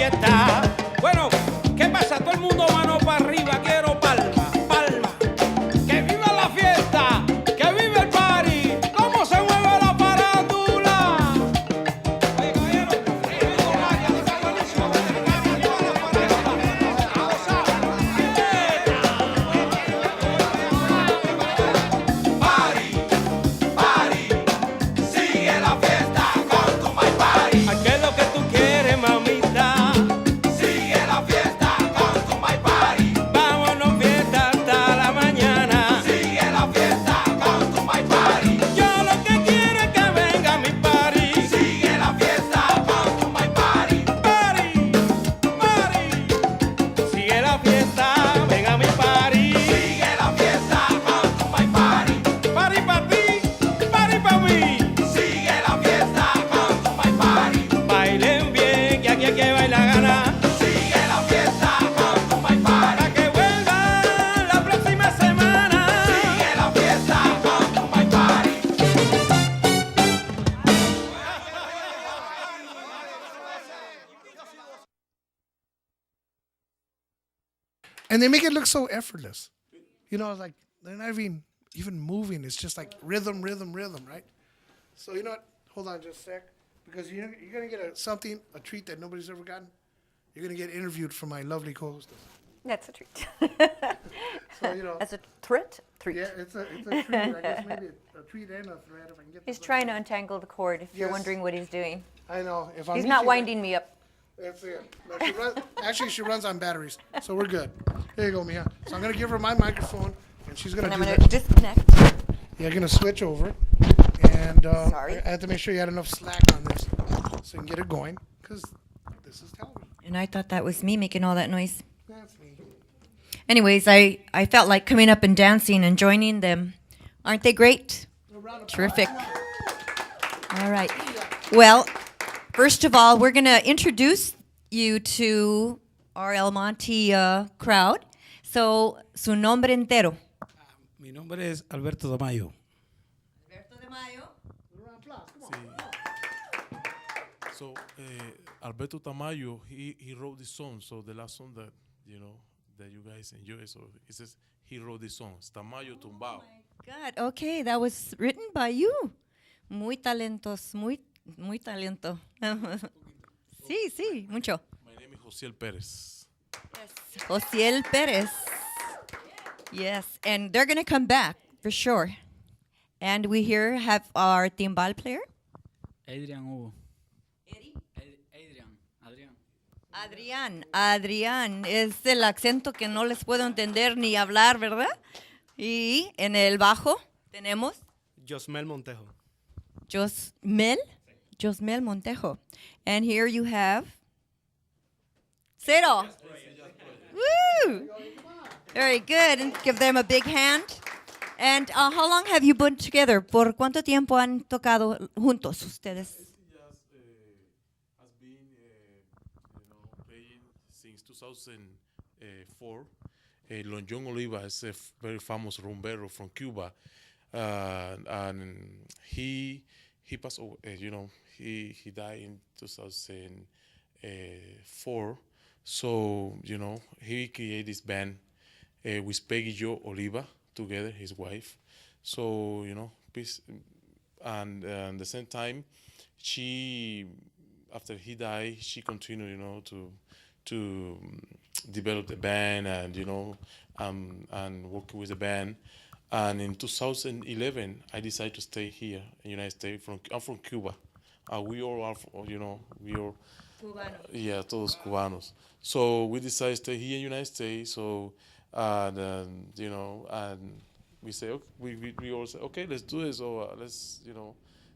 fiesta. Bueno, ¿qué pasa? Todo el mundo mano para arriba, quiero palma, palma. Que viva la fiesta, que viva el party. ¿Cómo se mueve la farándula? Oye, caballero, está buenísimo. Viva la farándula. Sigue la fiesta con tu my party. ¿Qué es lo que tú quieres, mamita? Sigue la fiesta con tu my party. Vámonos fiesta hasta la mañana. Sigue la fiesta con tu my party. Yo lo que quiero es que venga mi party. Sigue la fiesta con tu my party. Party, party. Sigue la fiesta, venga mi party. Sigue la fiesta con tu my party. Party pa' ti, party pa' mí. Sigue la fiesta con tu my party. Bailen bien, que aquí hay que bailar gana. Sigue la fiesta con tu my party. Para que vuelva la próxima semana. Sigue la fiesta con tu my party. And they make it look so effortless. You know, like they're not even moving. It's just like rhythm, rhythm, rhythm, right? So you know what? Hold on just a sec. Because you're going to get a treat that nobody's ever gotten. You're going to get interviewed for my lovely co-hostess. That's a treat. So, you know. As a threat? Treat. Yeah, it's a treat. I guess maybe a treat and a threat if I can get He's this trying up. to untangle the cord if you're Yes. wondering what he's doing. I know. If I'm He's not winding me up. That's it. No, actually, she runs on batteries, so we're good. There you go, Mia. So I'm going to give her my microphone, and she's going And to I'm do going to that. disconnect. You're going to switch over. And Sorry. I had to make sure you had enough slack on this so you can get it going, because this is television. And I thought that was me making all that noise. That's me. Anyways, I felt like coming up and dancing and joining them. Aren't they great? Terrific. All right. Well, first of all, we're going to introduce you to our El Monte crowd. So, su nombre entero. Mi nombre es Alberto Tamayo. Alberto de Mayo. So Alberto Tamayo, he wrote this song. So the last song that that you guys enjoy. So it says he wrote this song. It's Tamayo Tumbao. God, okay, that was written by you. Muy talentos, muy talento. Sí, sí, mucho. My name is Josiel Perez. Yes, Josiel Perez. Yes, and they're going to come back for sure. And we here have our timbal player. Adrian Hugo. Adrian. Adrián, es el acento que no les puedo entender ni hablar, ¿verdad? Y en el bajo tenemos Josmel Montejo. Josmel Montejo. And here you have Cero. Woo! Very good. And give them a big hand. And how long have you been together? ¿Por cuánto tiempo han tocado juntos ustedes? Has been playing since 2004. Lon John Oliva is a very famous rumbero from Cuba, and he passed away. He died in 2004. So he created this band with Peggy Jo Oliva together, his wife. So and at the same time, after he died, she continued, to develop the band and and working with the band. And in 2011, I decided to stay here in the United States. I'm from Cuba. We all are, we all. Cubanos. Yeah, todos cubanos. So we decided to stay here in the United States. So, and we say, okay, we all say, okay, let's do it. So let's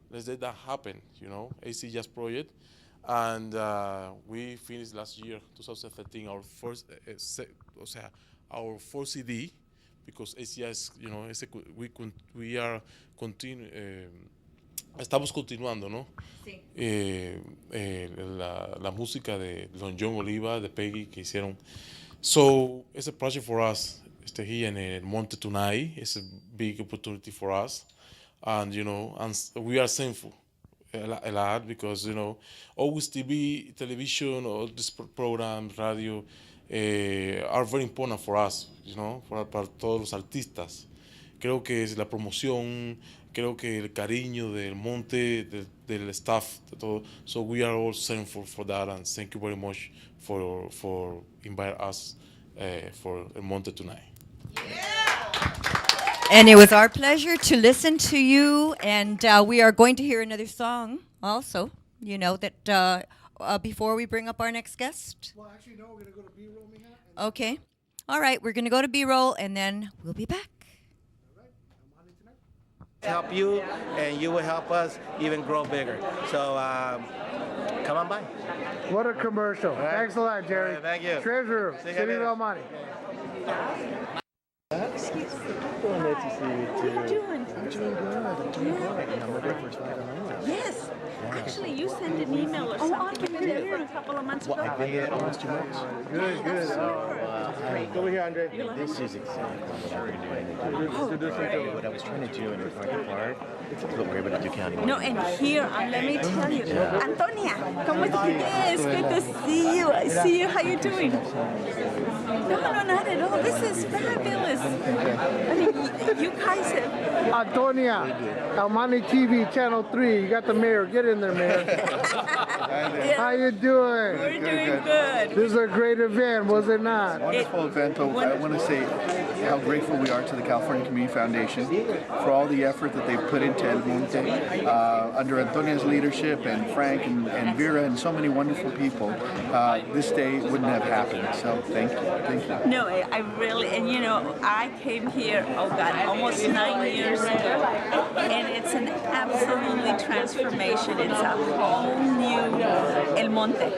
let that happen. AC Jazz Project, and we finished last year, 2013, our first, our first CD, because ACS, we are estamos continuando, ¿no? Sí. La música de Lon John Oliva, de Peggy, que hicieron. So it's a project for us. Here in Monte tonight, it's a big opportunity for us, and and we are thankful a lot because, always TV, television, or this programs, radio, are very important for us, para todos los artistas. Creo que es la promoción, creo que el cariño del Monte, del staff, de todo. So we are all thankful for that, and thank you very much for inviting us for El Monte tonight. And it was our pleasure to listen to you. And we are going to hear another song also, that before we bring up our next guest. Well, actually, no, we're going to go to B-roll, mija. Okay. All right, we're going to go to B-roll, and then we'll be back. Help you, and you will help us even grow bigger. So come on by. What a commercial. right. Thanks a lot, Jerry. All right, thank you. Treasurer, See you City of later. El Monte. Yes. Actually, you sent an email or something a couple of months ago. I think it almost too much. Good, good. Over here, Andre. This is exactly what I was trying to do in McCarthy Park, but we're able to do County. No, and here, let me tell you, Antonia, ¿cómo estás? Good to see you. See you. How you doing? No, not at all. This is fabulous. I mean, you guys have. Antonia, El Monte TV, Channel 3. You got the mayor. Get in there, mayor. How you doing? We're doing good. This is a great event, was it not? Wonderful event. I want to say how grateful we are to the California Community Foundation for all the effort that they've put into El Monte under Antonia's leadership and Frank and Vera and so many wonderful people. This day wouldn't have happened. So thank you. No, I really, and I came here, almost 9 years ago, and it's an absolutely transformation. It's a whole new El Monte.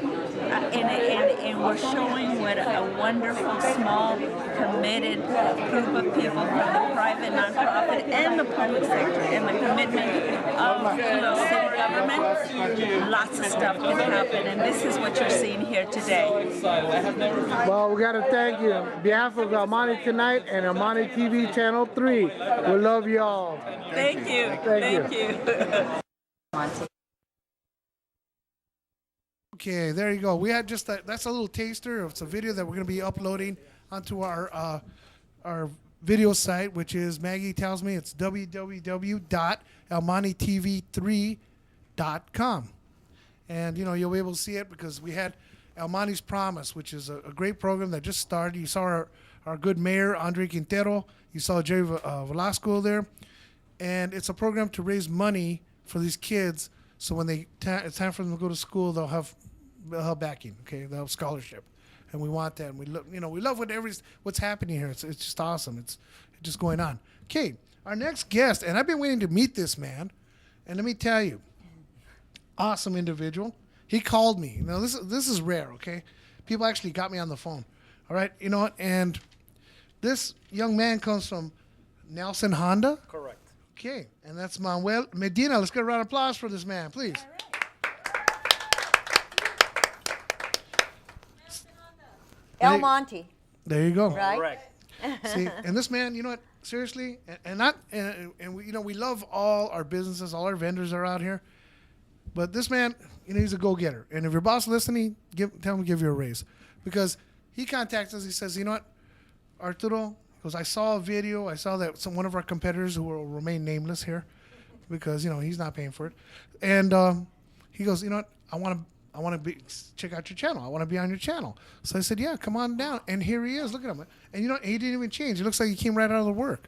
And we're showing what a wonderful, small, committed group of people from the private, nonprofit, and the public sector, and the commitment of city government. Lots of stuff can happen, and this is what you're seeing here today. Well, we got to thank you on behalf of El Monte Tonight and El Monte TV Channel 3. We love you all. Thank you. Thank you. Okay, there you go. We had just that's a little taster of some video that we're going to be uploading onto our video site, which is, Maggie tells me it's www.elmontetv3.com. And, you'll be able to see it because we had El Monte's Promise, which is a great program that just started. You saw our good mayor, Andre Quintero. You saw Jerry Velasquez there. And it's a program to raise money for these kids, so when it's time for them to go to school, they'll have backing, okay? They'll have scholarship, and we want that. And we love what's happening here. It's just awesome. It's just going on. Okay, our next guest, and I've been waiting to meet this man, and let me tell you, awesome individual. He called me. Now this is rare, okay? People actually got me on the phone. All right, you know what? And this young man comes from Nelson Honda. Correct. Okay, and that's Manuel Medina. Let's get a round of applause for this man, please. El Monte, There you go. right? Correct. See, and this man, you know what? Seriously, and we love all our businesses, all our vendors are out here, but this man, he's a go-getter. And if your boss listening, tell him to give you a raise, because he contacts us. He says, you know what, Arturo. Because I saw a video, I saw that one of our competitors, who will remain nameless here, because he's not paying for it, and he goes, you know what, I want to check out your channel. I want to be on your channel. So I said, yeah, come on down. And here he is. Look at him. And he didn't even change. He looks like he came right out of the work.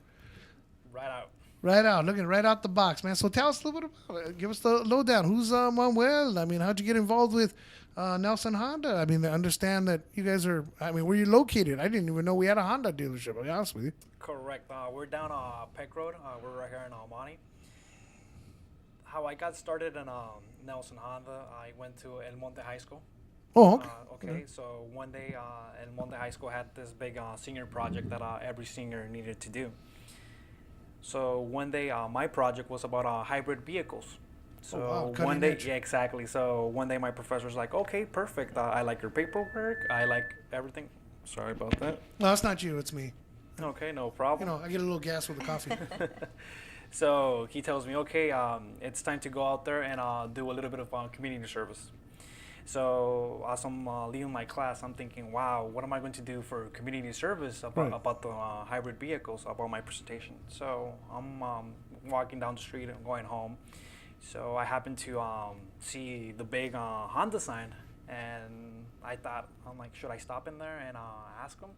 Right out. Right out, looking right out the box, man. So tell us a little bit about it. Give us the lowdown. Who's Manuel? I mean, how'd you get involved with Nelson Honda? I mean, I understand that you guys are, where are you located? I didn't even know we had a Honda dealership, I'll be honest with you. Correct. We're down Peck Road. We're right here in El Monte. How I got started in Nelson Honda, I went to El Monte High School. Oh, okay. So one day El Monte High School had this big senior project that every senior needed to do. So one day my project was about hybrid vehicles. So one day, yeah, exactly. So one day my professor was like, okay, perfect. I like your paperwork. I like everything. Sorry about that. No, it's not you. It's me. Okay, no problem. I get a little gas with the coffee. So he tells me, okay, it's time to go out there and do a little bit of community service. So as I'm leaving my class, I'm thinking, wow, what am I going to do for community service about the hybrid vehicles, about my presentation? So I'm walking down the street and going home. So I happened to see the big Honda sign, and I'm like, should I stop in there and ask them?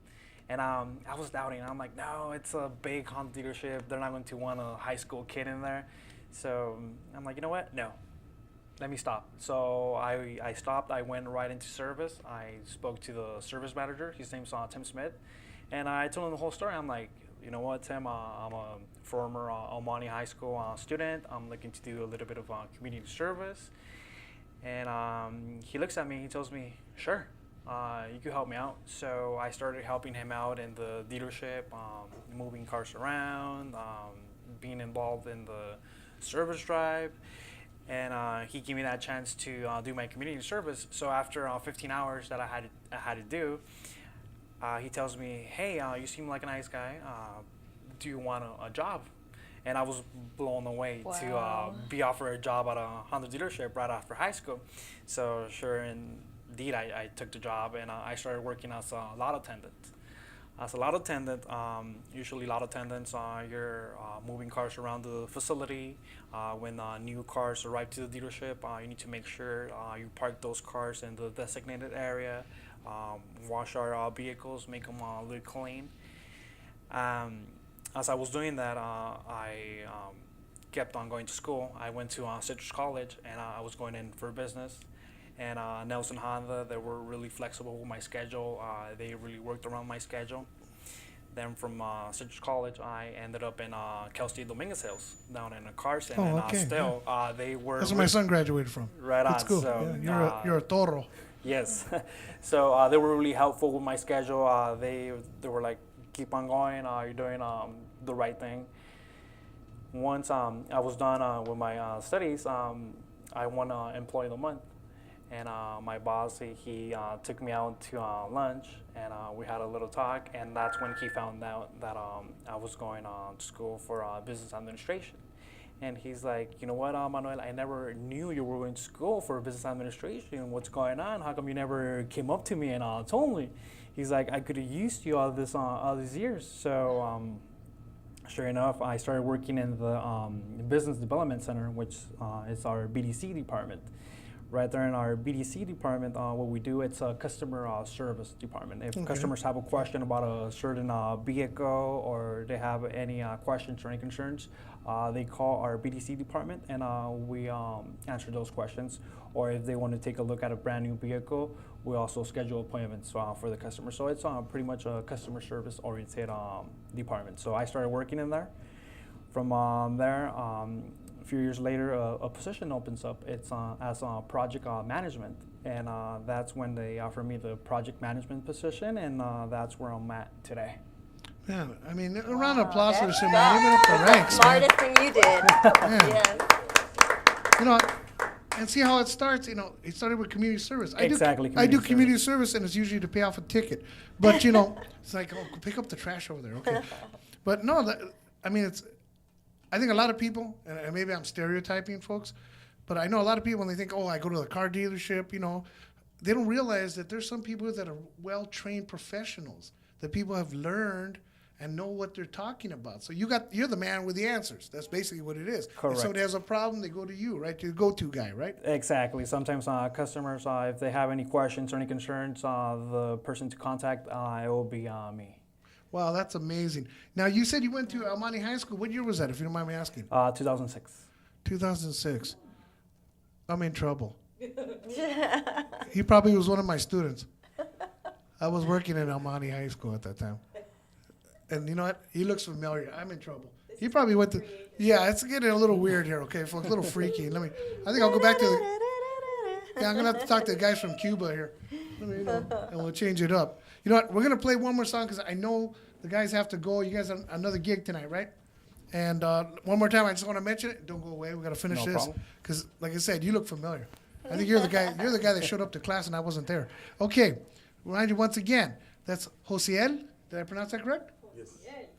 And I was doubting. I'm like, no, it's a big Honda dealership. They're not going to want a high school kid in there. So I'm like, you know what? No, let me stop. So I stopped. I went right into service. I spoke to the service manager. His name's Tim Smith. And I told him the whole story. I'm like, you know what, Tim, I'm a former Monte High School student. I'm looking to do a little bit of community service. And he looks at me. He tells me, sure. You could help me out. So I started helping him out in the dealership, moving cars around, being involved in the service drive, and he gave me that chance to do my community service. So after 15 hours that I had to do, he tells me, hey, you seem like a nice guy. Do you want a job? And I was blown away to be offered a job at a Honda dealership right after high school. So sure, indeed, I took the job, and I started working as a lot attendant. As a lot attendant, usually lot attendants, you're moving cars around the facility. When new cars arrive to the dealership, you need to make sure you park those cars in the designated area, wash our vehicles, make them look clean. As I was doing that, I kept on going to school. I went to Citrus College, and I was going in for business. And Nelson Honda, they were really flexible with my schedule. They really worked around my schedule. Then from Citrus College, I ended up in Cal State Dominguez Hills, down in a Carson. Oh, okay. And still, they were... That's where my son graduated from. Right That's on. cool. So, Yeah, you're a toro. Yes. So they were really helpful with my schedule. They were like, keep on going. You're doing the right thing. Once I was done with my studies, I won Employee of the Month. And my boss, he took me out to lunch, and we had a little talk, and that's when he found out that I was going to school for business administration. And he's like, you know what, Manuel, I never knew you were going to school for business administration. What's going on? How come you never came up to me and told me? He's like, I could have used you all these years. So sure enough, I started working in the Business Development Center, which is our BDC department. Right there in our BDC department, what we do, it's a customer service department. If customers have a question about a certain vehicle, or they have any questions or any concerns, they call our BDC department, and we answer those questions. Or if they want to take a look at a brand new vehicle, we also schedule appointments for the customer. So it's pretty much a customer service oriented department. So I started working in there. From there, a few years later, a position opens up. It's as project management, and that's when they offer me the project management position, and that's where I'm at today. Yeah, I mean, a round of applause for Simon. Even up the ranks, Smartest thing you did. Yes. You know, and see how it starts. You know, it started with community service. I do community service, and it's usually to pay off a ticket. But you know, it's like, oh, pick up the trash over there, okay? But no, I mean, I think a lot of people, and maybe I'm stereotyping folks, but I know a lot of people, when they think, oh, I go to the car dealership, you know, they don't realize that there's some people that are well-trained professionals, that people have learned and know what they're talking about. So you're the man with the answers. That's basically what it is. Correct. If somebody has a problem, they go to you, right? You're the go-to guy, right? Exactly. Sometimes customers, if they have any questions or any concerns, the person to contact, it will be me. Wow, that's amazing. Now, you said you went to Monte High School. What year was that, if you don't mind me asking? 2006. 2006. I'm in trouble. He probably was one of my students. I was working at Monte High School at that time. And you know what? He looks familiar. I'm in trouble. He probably went to... Yeah, it's getting a little weird here, okay, folks? A little freaky. I think I'll go back to the... Yeah, I'm going to have to talk to the guys from Cuba here. And we'll change it up. You know what? We're going to play one more song because I know the guys have to go. You guys have another gig tonight, right? And one more time, I just want to mention it. Don't go away. We got to finish this because, like I said, you look familiar. I think you're the guy. You're the guy that showed up to class and I wasn't there. Okay, remind you once again. That's Josiel. Did I pronounce that correct? Yes.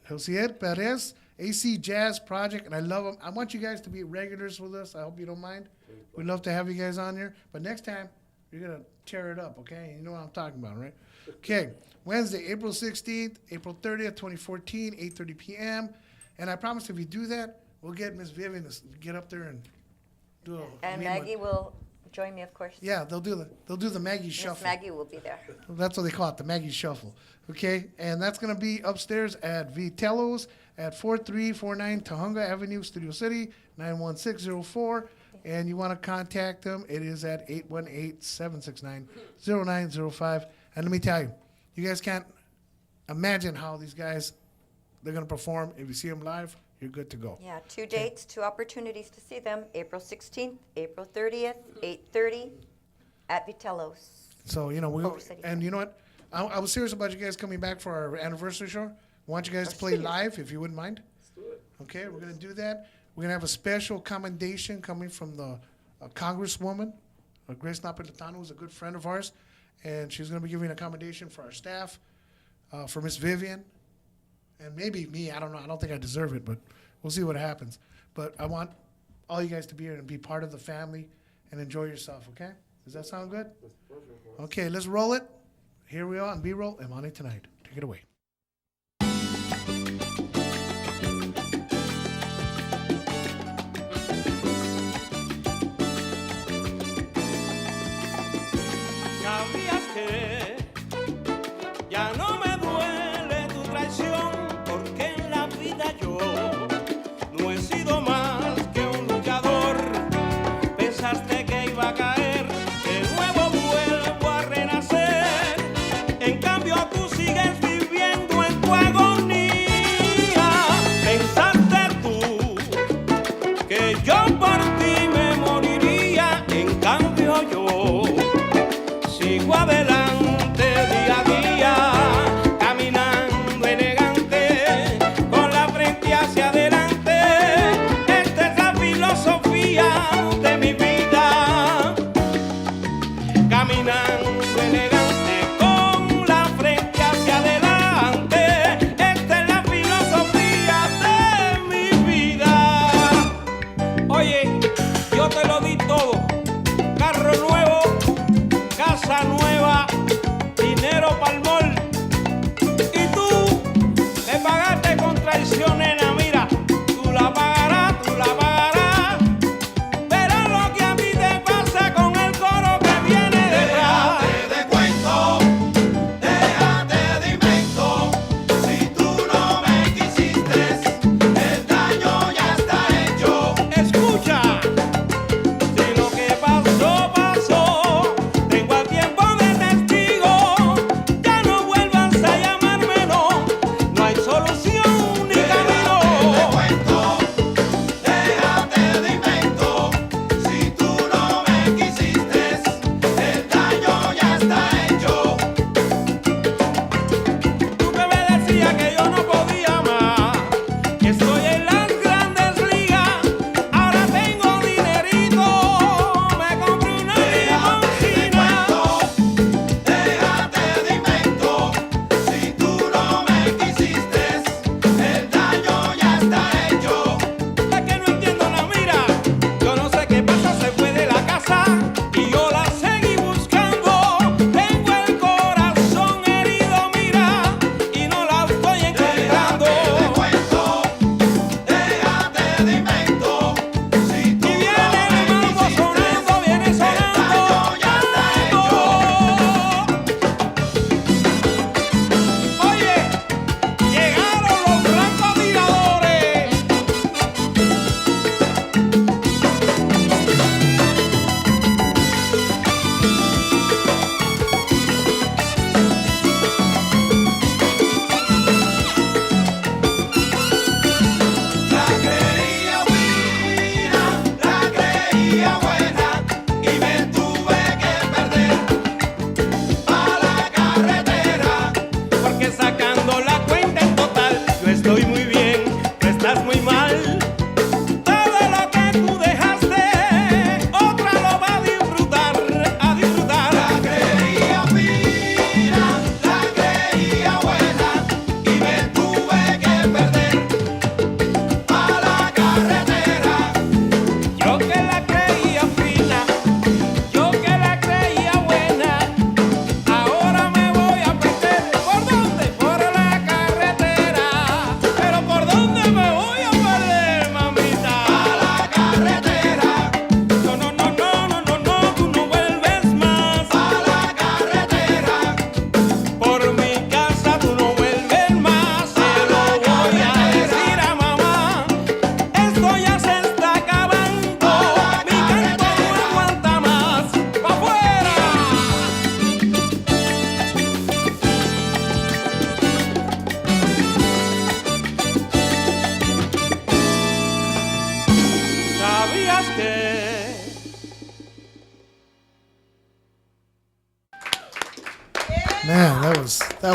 Josiel Perez AC Jazz Project, and I love them. I want you guys to be regulars with us. I hope you don't mind. We'd love to have you guys on there. But next time, you're going to tear it up, okay? You know what I'm talking about, right? Okay, Wednesday, April 16th, April 30th, 2014, 8:30 p.m. And I promise if you do that, we'll get Miss Vivian to get up there and do a And mean one. Maggie will join me, of course. Yeah, they'll do the Maggie Miss Shuffle. Maggie will be there. That's what they call it, the Maggie Shuffle. Okay, and that's going to be upstairs at Vitello's at 4349 Tahunga Avenue, Studio City, 91604. And you want to contact them, it is at 818-769-0905. And let me tell you, you guys can't imagine how these guys, they're going to perform. If you see them live, you're good to go. Yeah, 2 dates, 2 opportunities to see them, April 16th, April 30th, 8:30 at Vitello's. So, you know, Culver City. and you know what? I was serious about you guys coming back for our anniversary show. I want you guys to play live, if you wouldn't mind. Let's do it. Okay, we're going to do that. We're going to have a special commendation coming from the Congresswoman, Grace Napolitano, who's a good friend of ours. And she's going to be giving a commendation for our staff, for Miss Vivian, and maybe me. I don't know. I don't think I deserve it, but we'll see what happens. But I want all you guys to be here and be part of the family and enjoy yourself, okay? Does that sound good? That's perfect. Okay, let's roll it. Here we are on B-Roll and Monte Tonight. Take it away. ¿Sabías que ya no me duele tu traición? Porque en la vida yo no he sido más que un luchador. Pensaste que iba a caer, de nuevo vuelvo a renacer. En cambio tú sigues viviendo en tu agonía. Pensaste tú que yo por ti me moriría. En cambio yo sigo adelante día a día.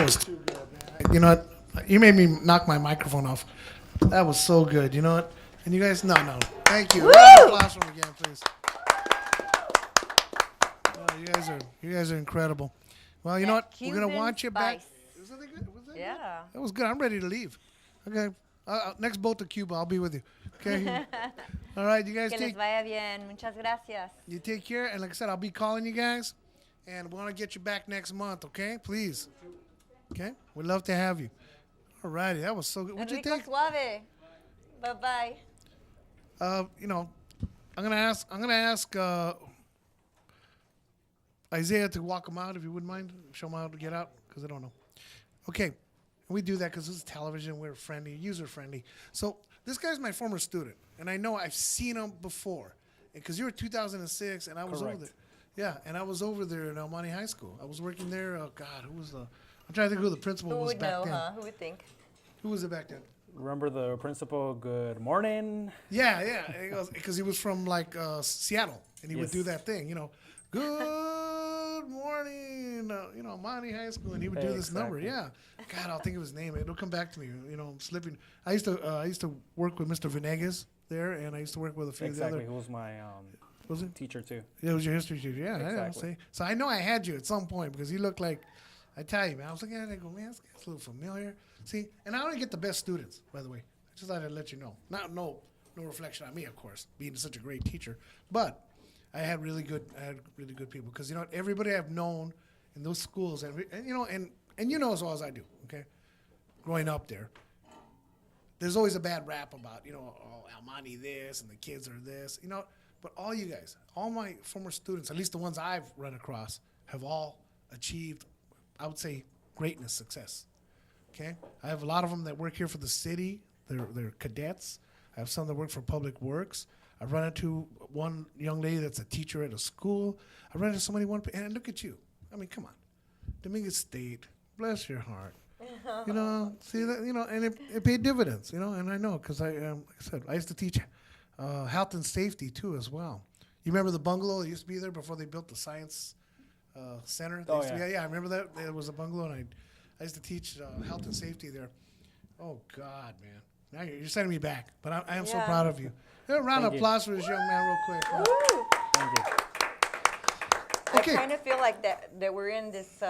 That was too good, man. You know what? You made me knock my microphone off. That was so good. You know what? And you guys, no. Thank you. Woo! Applause for them again, please. You guys are incredible. Well, you know what? We're gonna want you back. Was that good? Yeah. That was good. I'm ready to leave. Okay. Next boat to Cuba, I'll be with you. Okay. All right, you guys Que les vaya bien. Muchas gracias. You take care, and like I said, I'll be calling you guys, and we want to get you back next month. Okay, please. Okay, we'd love to have you. All righty, that was so good. What'd you Enrico think? Suave. Bye bye. You know, I'm gonna ask Isaiah to walk him out if you wouldn't mind. Show him how to get out because I don't know. Okay, we do that because this is television. We're friendly, user friendly. So this guy's my former student, and I know I've seen him before because you were 2006, and I was over there. Yeah, and I was over there in El Monte High School. I was working there. Oh God, who was the? I'm trying to think who the principal was back then. Who would think? Who was it back then? Remember the principal? Good morning. Yeah. Because he was from like Seattle, and he would Yes. do that thing, you know. Good morning, you know, Monte High School, and he would do this number. Yeah. God, I'll think of his name. It'll come back to me. You know, I'm slipping. I used to work with Mr. Velasquez there, and I used to work with a few of the other. Exactly. Who was my Was it? teacher too? Yeah, it was your history teacher. Yeah, Exactly. I see. So I know I had you at some point because you looked like, I tell you, man, I was looking at it and I go, man, this guy's a little familiar. See, and I only get the best students, by the way. I just thought I'd let you know. No reflection on me, of course, being such a great teacher. But I had really good people because, you know, everybody I've known in those schools, and you know, and you know as well as I do, okay, growing up there, there's always a bad rap about, you know, oh, Almani this and the kids are this, you know. But all you guys, all my former students, at least the ones I've run across, have all achieved, I would say, greatness, success. Okay? I have a lot of them that work here for the city. They're cadets. I have some that work for Public Works. I run into one young lady that's a teacher at a school. I run into somebody and look at you. I mean, come on. Dominguez State, bless your heart. You know, see that, you know, and it paid dividends, you know, and I know because like I said, I used to teach health and safety too as well. You remember the bungalow that used to be there before they built the science center? Oh, I remember that. There was a bungalow, and I used to teach health and safety there. Oh, God, man. Now you're sending me back, but I am so proud of you. A round of applause for this young man real quick. Woo! Thank you. Okay. I kind of feel like that we're in this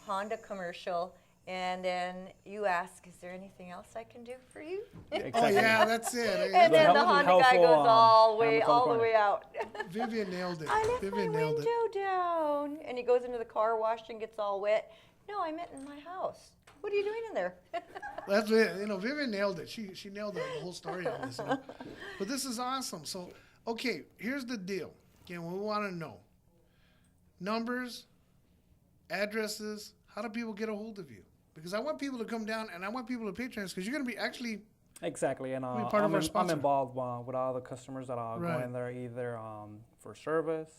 Honda commercial, and then you ask, is there anything else I can do for you? Oh, yeah, that's it. And then the Helpful, Honda guy goes all the California. way out. Vivian nailed it. I left Vivian my nailed window it. down. And he goes into the car wash and gets all wet. No, I meant in my house. What are you doing in there? That's it. You know, Vivian nailed it. She nailed the whole story on this. You know? But this is awesome. So, okay, here's the deal. Okay, we want to know numbers, addresses. How do people get a hold of you? Because I want people to come down and I want people to patronize because you're going to be actually Exactly, and part of our I'm sponsor. involved with all the customers that are Right. going there either for service,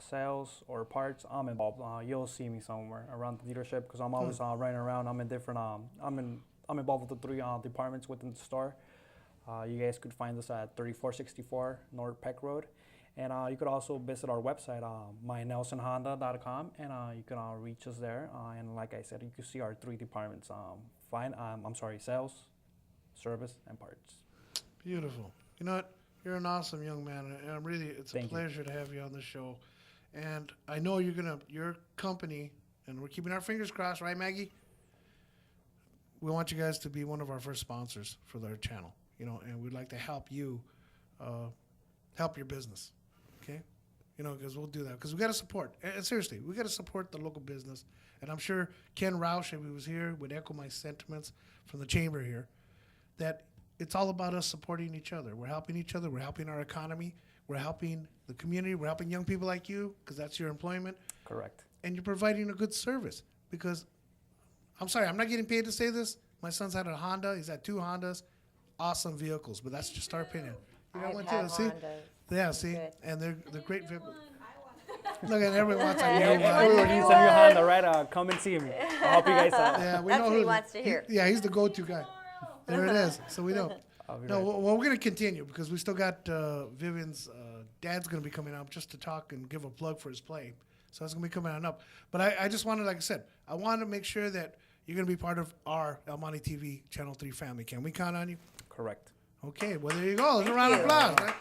sales, or parts. I'm involved. You'll see me somewhere around the dealership because I'm always running around. I'm in different. I'm involved with the 3 departments within the store. You guys could find us at 3464 North Peck Road, and you could also visit our website, mynelsonhonda.com, and you can reach us there. And like I said, you can see our 3 departments. Sales, service, and parts. beautiful. You know what? You're an awesome young man, and I'm really, it's a pleasure to have you on the show. And I know your company, and we're keeping our fingers crossed, right, Maggie? We want you guys to be one of our first sponsors for their channel, you know, and we'd like to help you, help your business, okay? You know, because we'll do that, because we got to support, and seriously, we got to support the local business. And I'm sure Ken Roush, if he was here, would echo my sentiments from the chamber here, that it's all about us supporting each other. We're helping each other. We're helping our economy. We're helping the community. We're helping young people like you, because that's your employment. Correct. And you're providing a good service, because I'm sorry, I'm not getting paid to say this. My son's had a Honda. He's had 2 Hondas. Awesome vehicles, but that's just our opinion. You got I've one had too, see? Hondas. Yeah, see? Good. And they're great vehicles. Look at everyone wants a Yeah, new everyone one. needs a new Honda, right? Come and see me. I'll help you guys out. Yeah, we That's know what he who wants to hear. Yeah, he's the go-to guy. There it is. So we know. I'll be No, right well, we're going to continue because we still got Vivian's dad's going to be coming up just to talk and give a plug for his play. So that's going to be coming on up. But I just wanted, like I said, I wanted to make sure that you're going to be part of our El Monte TV Channel 3 family. Can we count on you? Correct. Okay, well, there you go. Let's a round of applause. Right?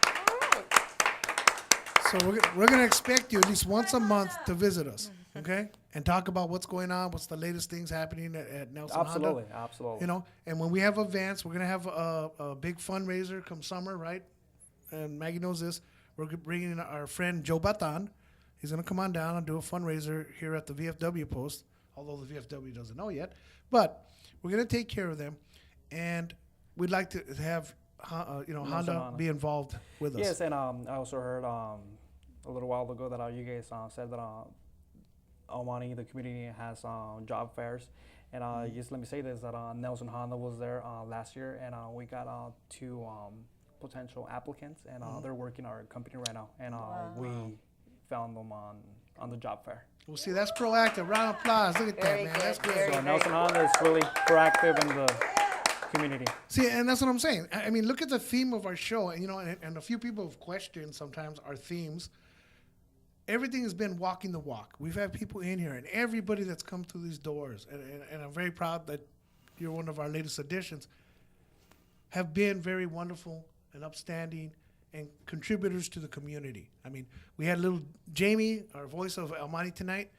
So we're going to expect you at least once a month to visit us, okay? And talk about what's going on, what's the latest things happening at Nelson Absolutely, Honda. absolutely. You know, and when we have events, we're going to have a big fundraiser come summer, right? And Maggie knows this. We're bringing in our friend Joe Batan. He's going to come on down and do a fundraiser here at the VFW post, although the VFW doesn't know yet. But we're going to take care of them, and we'd like to have Honda be involved with us. Yes, and I also heard a little while ago that you guys said that El Monte, the community, has job fairs. And just let me say this, that Nelson Honda was there last year, and we got 2 potential applicants, and they're working our company right now. And we found them on the job fair. Well, see, that's proactive. Round of applause. Look at that, man. That's good. So Nelson Honda is really proactive in the community. See, and that's what I'm saying. I mean, look at the theme of our show, and and a few people have questioned sometimes our themes. Everything has been walking the walk. We've had people in here, and everybody that's come through these doors, and I'm very proud that you're one of our latest additions, have been very wonderful and upstanding and contributors to the community. I mean, we had little Jamie, our voice of El Monte tonight.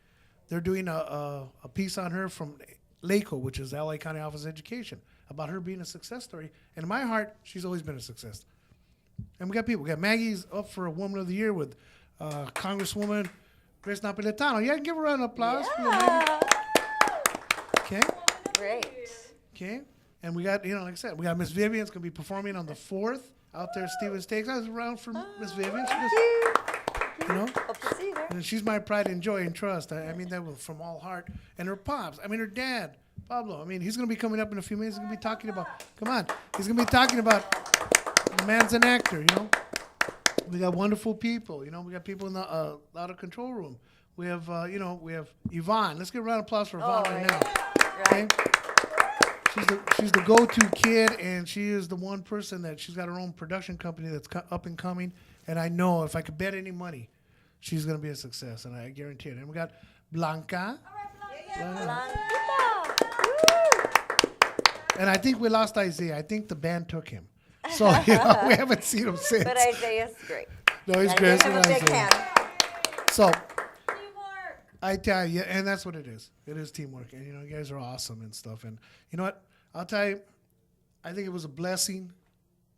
They're doing a piece on her from LACO, which is the LA County Office of Education, about her being a success story. And in my heart, she's always been a success. And we got people. We got Maggie's up for a Woman of the Year with Congresswoman Grace Napolitano. Yeah, give her a round of applause. Yeah. Okay. Great. Okay. And we got, like I said, we got Miss Vivian's going to be performing on the 4th out there at Stevens Steakhouse. Around for Miss Vivian. Hope to see you there. And she's my pride and joy and trust. I mean that from all heart. And her pops, her dad, Pablo. He's going to be coming up in a few minutes. He's going to be talking about, he's going to be talking about the man's an actor, We got wonderful people, We got people in the out of control room. We have, we have Yvonne. Let's give a round of applause for Yvonne right now. Okay? She's the go-to kid, and she is the one person that she's got her own production company that's up and coming. And I know if I could bet any money, she's going to be a success, and I guarantee it. And we got Blanca. And I think we lost Isaiah. I think the band took him. So, we haven't seen him since. But Isaiah's great. No, he's great. Give him a big hand. So, I tell you, and that's what it is. It is teamwork. And, you guys are awesome and stuff. And you know what? I'll tell you, I think it was a blessing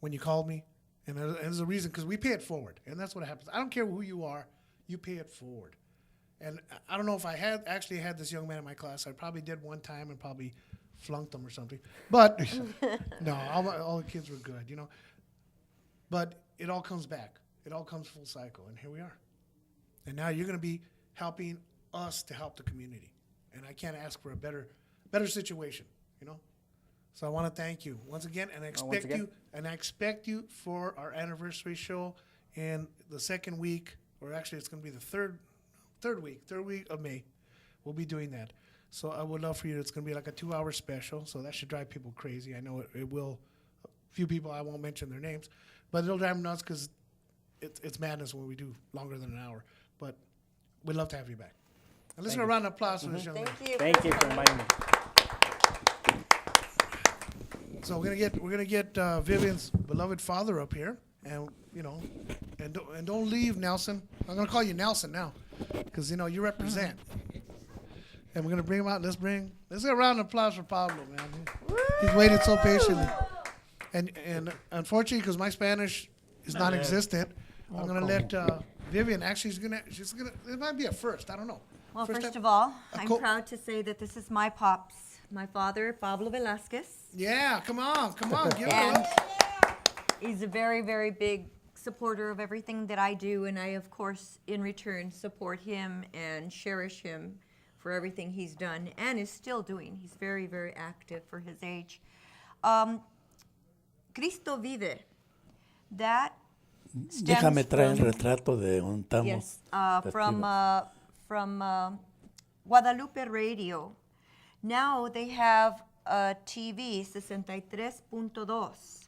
when you called me. And there's a reason, because we pay it forward. And that's what happens. I don't care who you are. You pay it forward. And I don't know if I had actually had this young man in my class. I probably did one time and probably flunked him or something. But, no, all the kids were good, But it all comes back. It all comes full cycle. And here we are. And now you're going to be helping us to help the community. And I can't ask for a better situation, So I want to thank you once again, and I expect you for our anniversary show in the second week, or actually it's going to be the third week of May. We'll be doing that. So I would love for you. It's going to be like a 2-hour special, so that should drive people crazy. I know it will. A few people, I won't mention their names, but it'll drive them nuts because it's madness when we do longer than an hour. But we'd love to have you back. And let's give a round of applause for this young man. Thank you for inviting me. So we're gonna get Vivian's beloved father up here, and and don't leave, Nelson. I'm gonna call you Nelson now, because you represent. And we're gonna bring him out. Let's get a round of applause for Pablo, man. He's waited so patiently, and unfortunately, because my Spanish is non-existent, I'm gonna let Vivian. Actually, she's gonna. It might be a first. I don't know. Well, first of all, I'm proud to say that this is my pops, my father, Pablo Velasquez. Yeah, come on. Give it and up. He's a very, very big supporter of everything that I do, and I, of course, in return, support him and cherish him for everything he's done and is still doing. He's very, very active for his age. Cristo Vive. That stems Déjame traer el retrato de un tamo. Yes, from Guadalupe Radio. Now they have a TV, 63.2,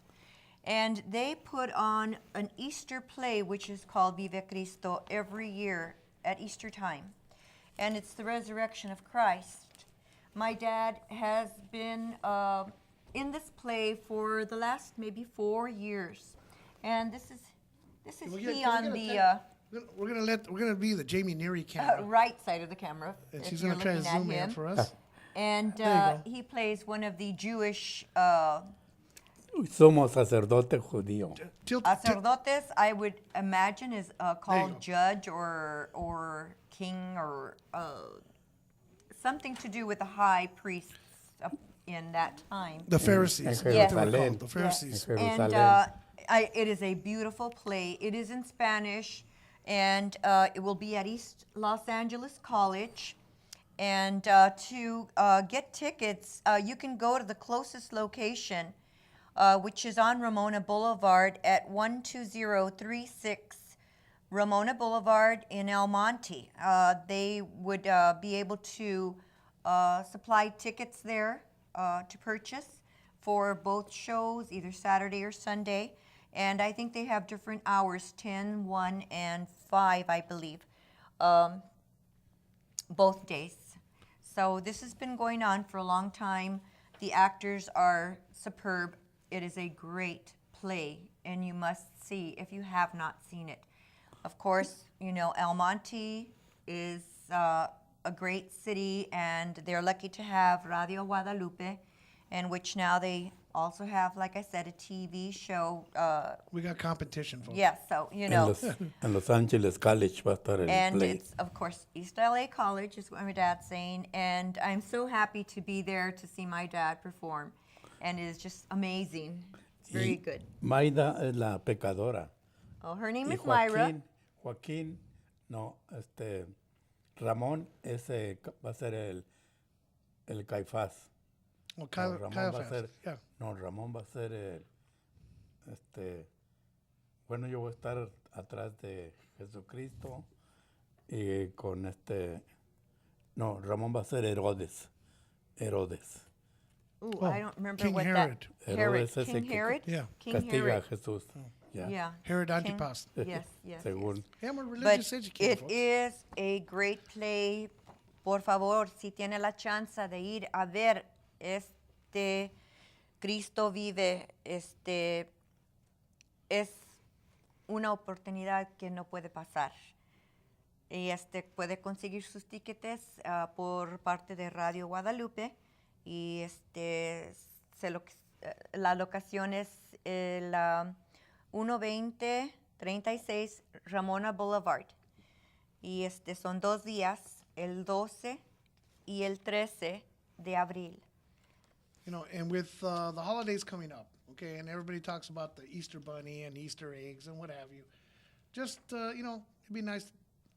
and they put on an Easter play which is called Vive Cristo every year at Easter time. and it's the resurrection of Christ. My dad has been in this play for the last maybe 4 years, and this is he on the we're gonna be the Jamie Neary camera. right side of the camera. And if she's you're gonna try to looking at zoom in him. for us. And There you he plays one of the Jewish Somos sacerdote judío. sacerdotes. I would imagine is called judge or king or something to do with the high priests in that time. The Pharisees. Yes. The Pharisees. And it is a beautiful play. It is in Spanish, and it will be at East Los Angeles College. And to get tickets, you can go to the closest location, which is on Ramona Boulevard at 12036 Ramona Boulevard in El Monte. They would be able to supply tickets there to purchase for both shows, either Saturday or Sunday. And I think they have different hours, 10, 1, and 5, I believe, both days. So this has been going on for a long time. The actors are superb. It is a great play, and you must see if you have not seen it. Of course, you know, El Monte is a great city, and they're lucky to have Radio Guadalupe, in which now they also have, like I said, a TV show. We got competition, folks. Yes, so, you know. En Los Angeles College va a estar el And play. it's, of course, East LA College is what my dad's saying. And I'm so happy to be there to see my dad perform. And it is just amazing. It's very good. Maida es la pecadora. Oh, her name Y is Myra. Joaquín, no, Ramón va a ser el Caifás. Well, No, Ramón va a ser, yeah. no, Ramón va a ser bueno, yo voy a estar atrás de Jesucristo y con no, Ramón va a ser Herodes. Ooh, I don't remember King what Herod. that. Herodes es King el que Herod? Yeah. King castiga Herod. a Jesús. Yeah. Yeah. Herod King- Antipas. Yes, yes. Según. Yeah, I'm a But religious educator, it folks. is a great play. Por favor, si tiene la chance de ir a ver Cristo vive, es una oportunidad que no puede pasar. Y puede conseguir sus tickets por parte de Radio Guadalupe y la locación es la 12036 Ramona Boulevard. Y son 2 días, el 12 y el 13 de abril. You know, and with the holidays coming up, okay, and everybody talks about the Easter bunny and Easter eggs and what have you, just, you know, it'd be nice to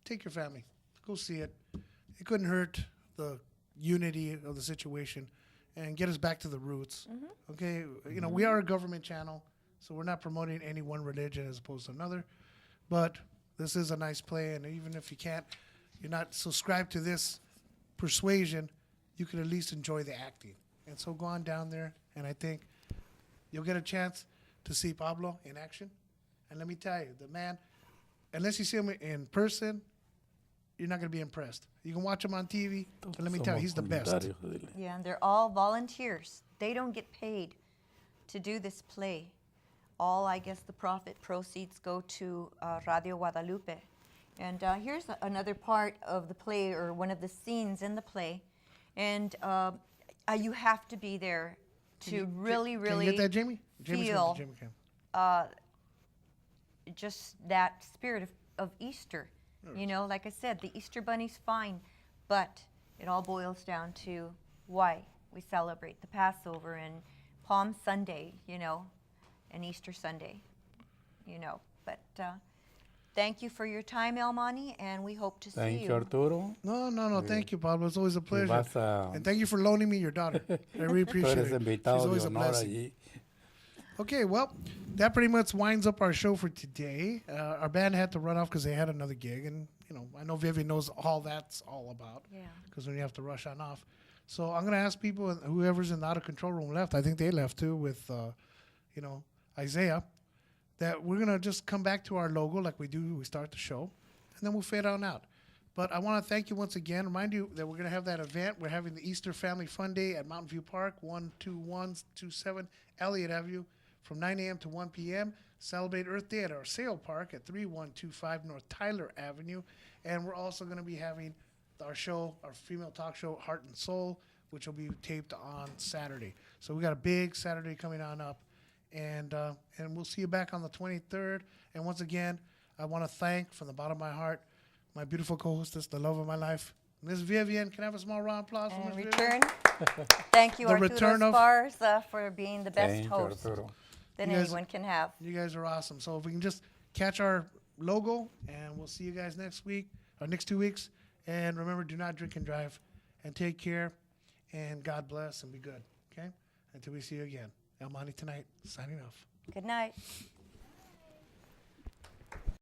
take your family, go see it. It couldn't hurt the unity of the situation and get us back to the roots, okay? You know, we are a government channel, so we're not promoting any one religion as opposed to another, but this is a nice play, and even if you're not subscribed to this persuasion, you can at least enjoy the acting. And so go on down there, and I think you'll get a chance to see Pablo in action. And let me tell you, the man, unless you see him in person, you're not going to be impressed. You can watch him on TV, but let me tell you, he's the best. Yeah, and they're all volunteers. They don't get paid to do this play. All, I guess, the profit proceeds go to Radio Guadalupe. And here's another part of the play, or one of the scenes in the play. And you have to be there to really Can you get that, Jamie? Jamie's got feel the Jamie cam. just that spirit of Easter. You know, like I said, the Easter bunny's fine, but it all boils down to why we celebrate the Passover and Palm Sunday, you know, and Easter Sunday, you know. But thank you for your time, El Monte, and we hope to see Thank you. you, Arturo. No, thank you, Pablo. It's always a pleasure. vas a- And thank you for loaning me your daughter. I really Tú appreciate eres it. She's invitado always de a honor blessing. allí. Okay, well, that pretty much winds up our show for today. Our band had to run off because they had another gig, and you know, I know Vivian knows all that's all about. Yeah. Because when you have to rush on off, so I'm gonna ask people, whoever's in the out of control room left. I think they left too with, you know, Isaiah. That we're gonna just come back to our logo like we do. We start the show, and then we'll fade on out. But I want to thank you once again. Remind you that we're going to have that event. We're having the Easter Family Fun Day at Mountain View Park, 12127 Elliott Avenue, from 9 a.m. to 1 p.m. Celebrate Earth Day at our sale park at 3125 North Tyler Avenue. And we're also going to be having our show, our female talk show, Heart and Soul, which will be taped on Saturday. So we got a big Saturday coming on up. And we'll see you back on the 23rd. And once again, I want to thank from the bottom of my heart my beautiful co-hostess, the love of my life, Miss Vivian. Can I have a small round of applause for And Miss return. Vivian? Thank you, The Arturo return of- Esparza, for being the best Thank you, host Arturo. that You guys- anyone can have. You guys are awesome. So if we can just catch our logo, and we'll see you guys next week, or next 2 weeks. And remember, do not drink and drive. And take care. And God bless and be good. Okay? Until we see you again. El Monte tonight, signing off. Good night.